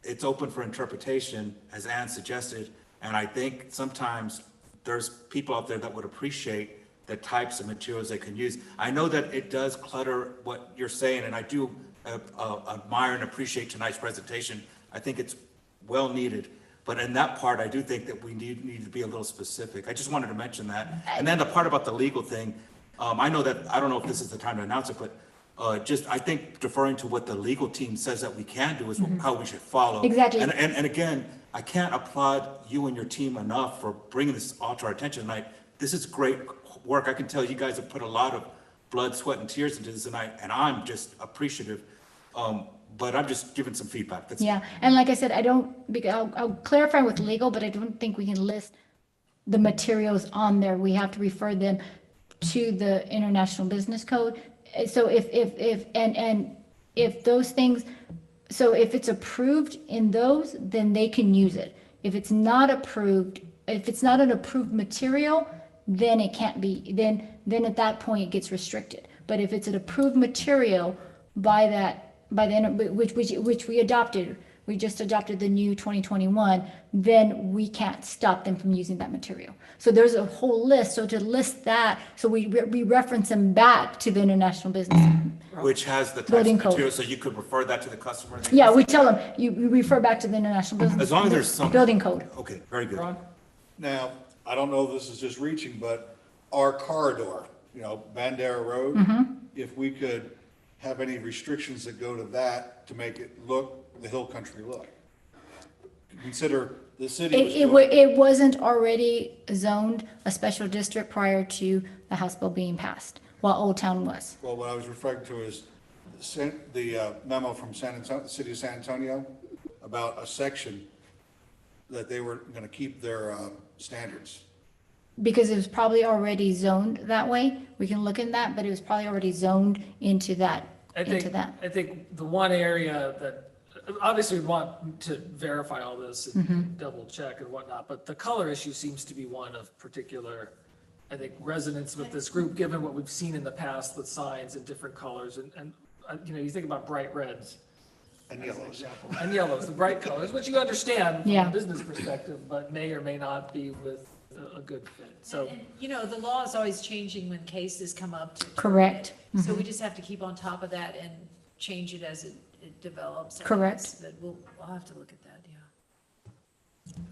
it's open for interpretation, as Ann suggested. And I think sometimes there's people out there that would appreciate the types of materials they can use. I know that it does clutter what you're saying, and I do admire and appreciate tonight's presentation. I think it's well needed. But in that part, I do think that we need to be a little specific. I just wanted to mention that. And then the part about the legal thing, I know that, I don't know if this is the time to announce it, but I think deferring to what the legal team says that we can do is how we should follow. Exactly. And again, I can't applaud you and your team enough for bringing this all to our attention tonight. This is great work. I can tell you guys have put a lot of blood, sweat, and tears into this tonight, and I'm just appreciative. But I'm just giving some feedback. That's Yeah, and like I said, I'll clarify with legal, but I don't think we can list the materials on there. We have to refer them to the International Business Code. So if those things, so if it's approved in those, then they can use it. If it's not approved, if it's not an approved material, then it can't be, then at that point it gets restricted. But if it's an approved material which we adopted, we just adopted the new 2021, then we can't stop them from using that material. So there's a whole list. So to list that, so we reference them back to the International Business. which has the types of Building code. materials, so you could refer that to the customer. Yeah, we tell them, you refer back to the International Business. As long as there's some. Building code. Okay, very good. Ron? Now, I don't know if this is just reaching, but our corridor, Bandera Road, if we could have any restrictions that go to that to make it look the Hill Country look. Consider the city was doing. It wasn't already zoned a special district prior to the House bill being passed, while Old Town was. Well, what I was referring to is the memo from the city of San Antonio about a section that they were going to keep their standards. Because it was probably already zoned that way. We can look in that, but it was probably already zoned into that. I think the one area that, obviously we want to verify all this and double check and whatnot, but the color issue seems to be one of particular, I think, resonance with this group, given what we've seen in the past with signs in different colors and you think about bright reds. And yellows. And yellows, the bright colors, which you understand from Yeah. a business perspective, but may or may not be with a good fit. So, And, the law is always changing when cases come up. Correct. So we just have to keep on top of that and change it as it develops. Correct. But we'll have to look at that, yeah.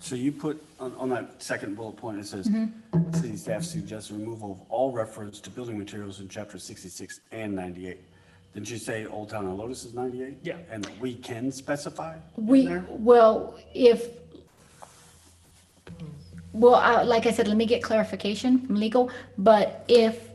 So you put, on that second bullet point, it says, city staff suggests removal of all reference to building materials in chapter 66 and 98. Didn't you say Old Town and Lotus is 98? Yeah. And we can specify in We, there? well, like I said, let me get clarification from legal, but if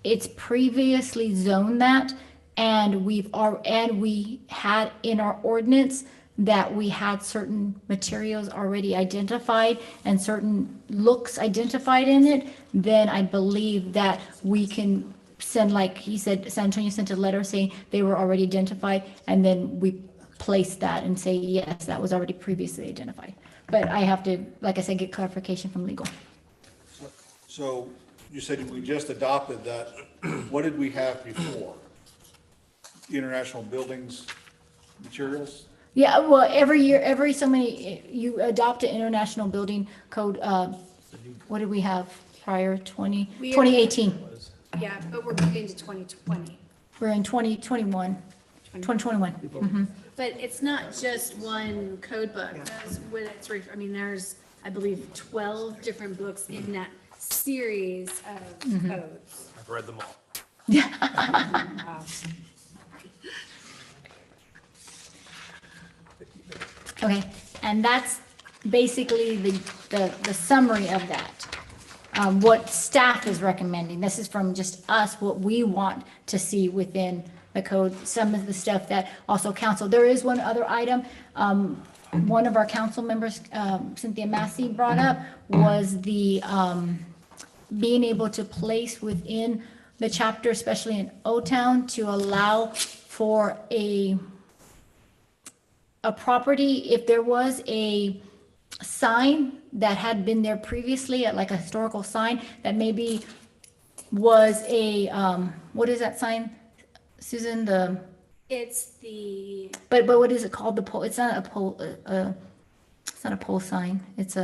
it's previously zoned that, and we had in our ordinance that we had certain materials already identified and certain looks identified in it, then I believe that we can send, like he said, San Antonio sent a letter saying they were already identified, and then we place that and say, yes, that was already previously identified. But I have to, like I said, get clarification from legal. So you said we just adopted that. What did we have before? International buildings materials? Yeah, well, every year, every so many, you adopt an international building code, what did we have prior, 2018? Yeah, but we're moving to 2020. We're in 2021. Mhm. But it's not just one code book. There's, I believe, 12 different books in that series of codes. I've read them all. Okay, and that's basically the summary of that. what staff is recommending. This is from just us, what we want to see within the code, some of the stuff that also council. There is one other item, one of our council members, Cynthia Massey, brought up was the being able to place within the chapter, especially in O-Town, to allow for a property, if there was a sign that had been there previously, like a historical sign, that maybe was a, what is that sign, Susan, It's the, but what is it called, the pole, it's not a pole, it's not a pole sign, it's,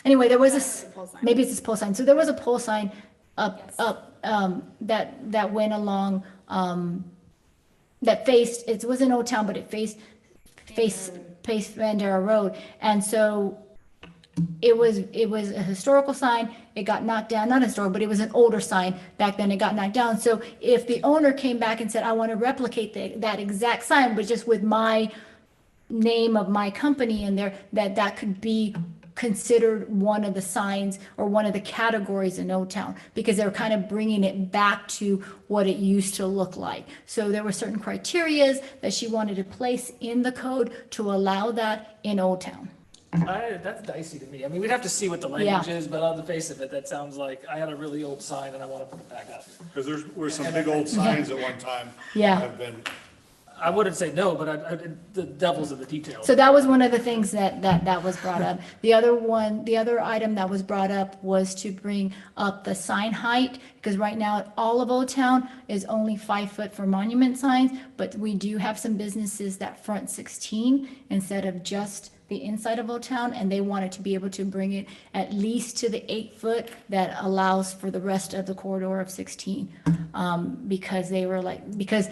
anyway, there was It's a pole sign. maybe it's this pole sign, so there was a pole sign that went along, that faced, it was in Old Town, but it faced Bandera Road. And so it was a historical sign. It got knocked down, not historical, but it was an older sign back then. It got knocked down. So if the owner came back and said, I want to replicate that exact sign, but just with my name of my company in there, that could be considered one of the signs or one of the categories in O-Town, because they're kind of bringing it back to what it used to look like. So there were certain criterias that she wanted to place in the code to allow that in O-Town. That's dicey to me. I mean, we'd have to see what the language is, but on the face of it, that sounds like I had a really old sign and I want to put it back up. Because there were some big old signs at one time. Yeah. Have been, I wouldn't say no, but the devil's in the details. So that was one of the things that was brought up. The other item that was brought up was to bring up the sign height, because right now all of Old Town is only 5 foot for monument signs, but we do have some businesses that front 16 instead of just the inside of Old Town, and they wanted to be able to bring it at least to the 8 foot that allows for the rest of the corridor of 16, because they were like, because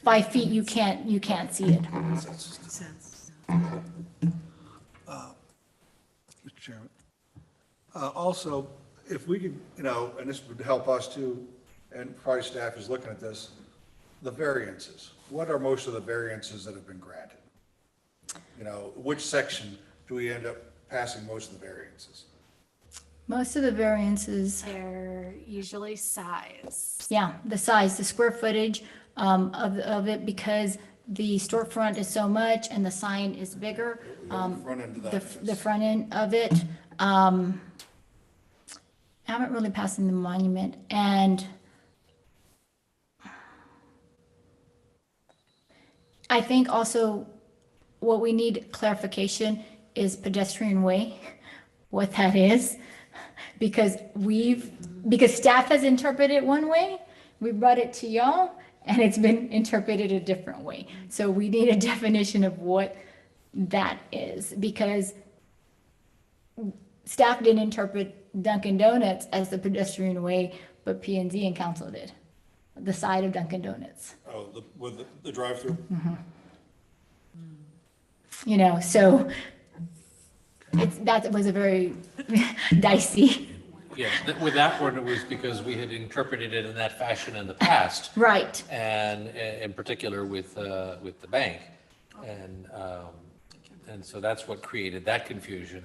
5 feet, you can't see it. Mr. Chairman. Also, if we could, and this would help us too, and probably staff is looking at this, the variances. What are most of the variances that have been granted? Which section do we end up passing most of the variances? Most of the variances, they're usually size. yeah, the size, the square footage of it, because the storefront is so much and the sign is bigger. Front end of that. The front end of it. I haven't really passed in the monument, and I think also what we need clarification is pedestrian way, what that is, because staff has interpreted it one way, we brought it to y'all, and it's been interpreted a different way. So we need a definition of what that is, because staff didn't interpret Dunkin' Donuts as the pedestrian way, but P&Z and council did, the side of Dunkin' Donuts. Oh, with the drive-through? So that was a very dicey. Yeah, with that one, it was because we had interpreted it in that fashion in the past. Right. And in particular with the bank. And so that's what created that confusion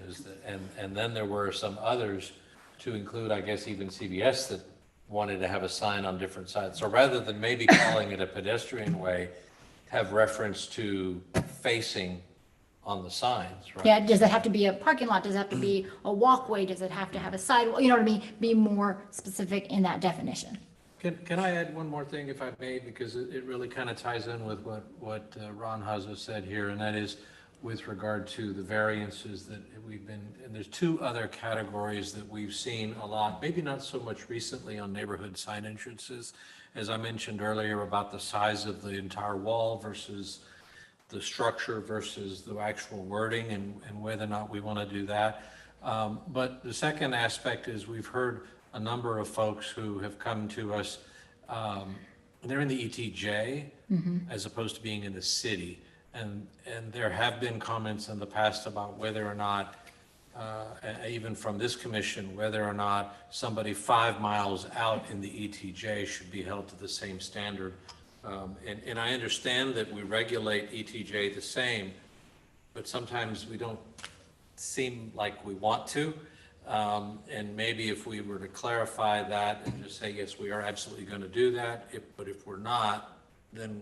and then there were some others to include, I guess, even CVS that wanted to have a sign on different sides. So rather than maybe calling it a pedestrian way, have reference to facing on the signs, right? Yeah, does it have to be a parking lot? Does it have to be a walkway? Does it have to have a sidewalk? You know what I mean? Be more specific in that definition. Can I add one more thing if I may, because it really kind of ties in with what Ron Haza said here, and that is with regard to the variances that we've been, and there's two other categories that we've seen a lot, maybe not so much recently on neighborhood sign entrances, as I mentioned earlier about the size of the entire wall versus the structure versus the actual wording and whether or not we want to do that. But the second aspect is we've heard a number of folks who have come to us, they're in the ETJ as opposed to being in the city. And there have been comments in the past about whether or not, even from this commission, whether or not somebody 5 miles out in the ETJ should be held to the same standard. And I understand that we regulate ETJ the same, but sometimes we don't seem like we want to. And maybe if we were to clarify that and just say, yes, we are absolutely going to do that, but if we're not, then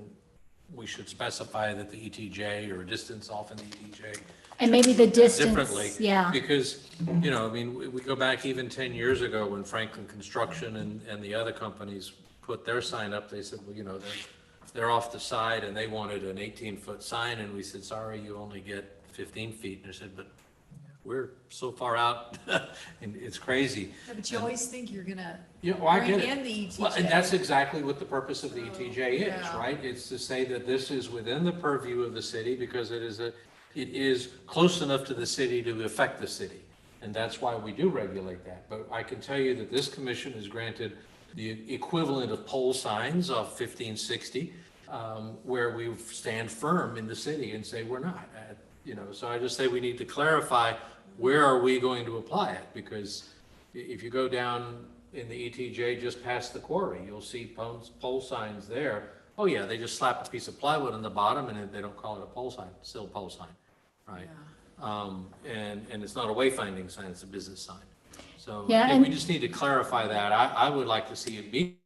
we should specify that the ETJ or distance off in the ETJ. And maybe the Differently. distance, yeah. Because, I mean, we go back even 10 years ago when Franklin Construction and the other companies put their sign up, they said, well, they're off the side and they wanted an 18-foot sign, and we said, sorry, you only get 15 feet. And they said, but we're so far out, and it's crazy. Yeah, but you always think you're gonna I bring get it. in the Well, and ETJ. that's exactly what the purpose of the ETJ is, yeah. right? It's to say that this is within the purview of the city because it is close enough to the city to affect the city. And that's why we do regulate that. But I can tell you that this commission has granted the equivalent of pole signs of 1560, where we stand firm in the city and say we're not. So I just say we need to clarify where are we going to apply it? Because if you go down in the ETJ just past the quarry, you'll see pole signs there. Oh yeah, they just slap a piece of plywood on the bottom and they don't call it a pole sign, it's still a pole sign, right? And it's not a wayfinding sign, it's a business sign. So Yeah, we and- just need to clarify that. I would like to see it be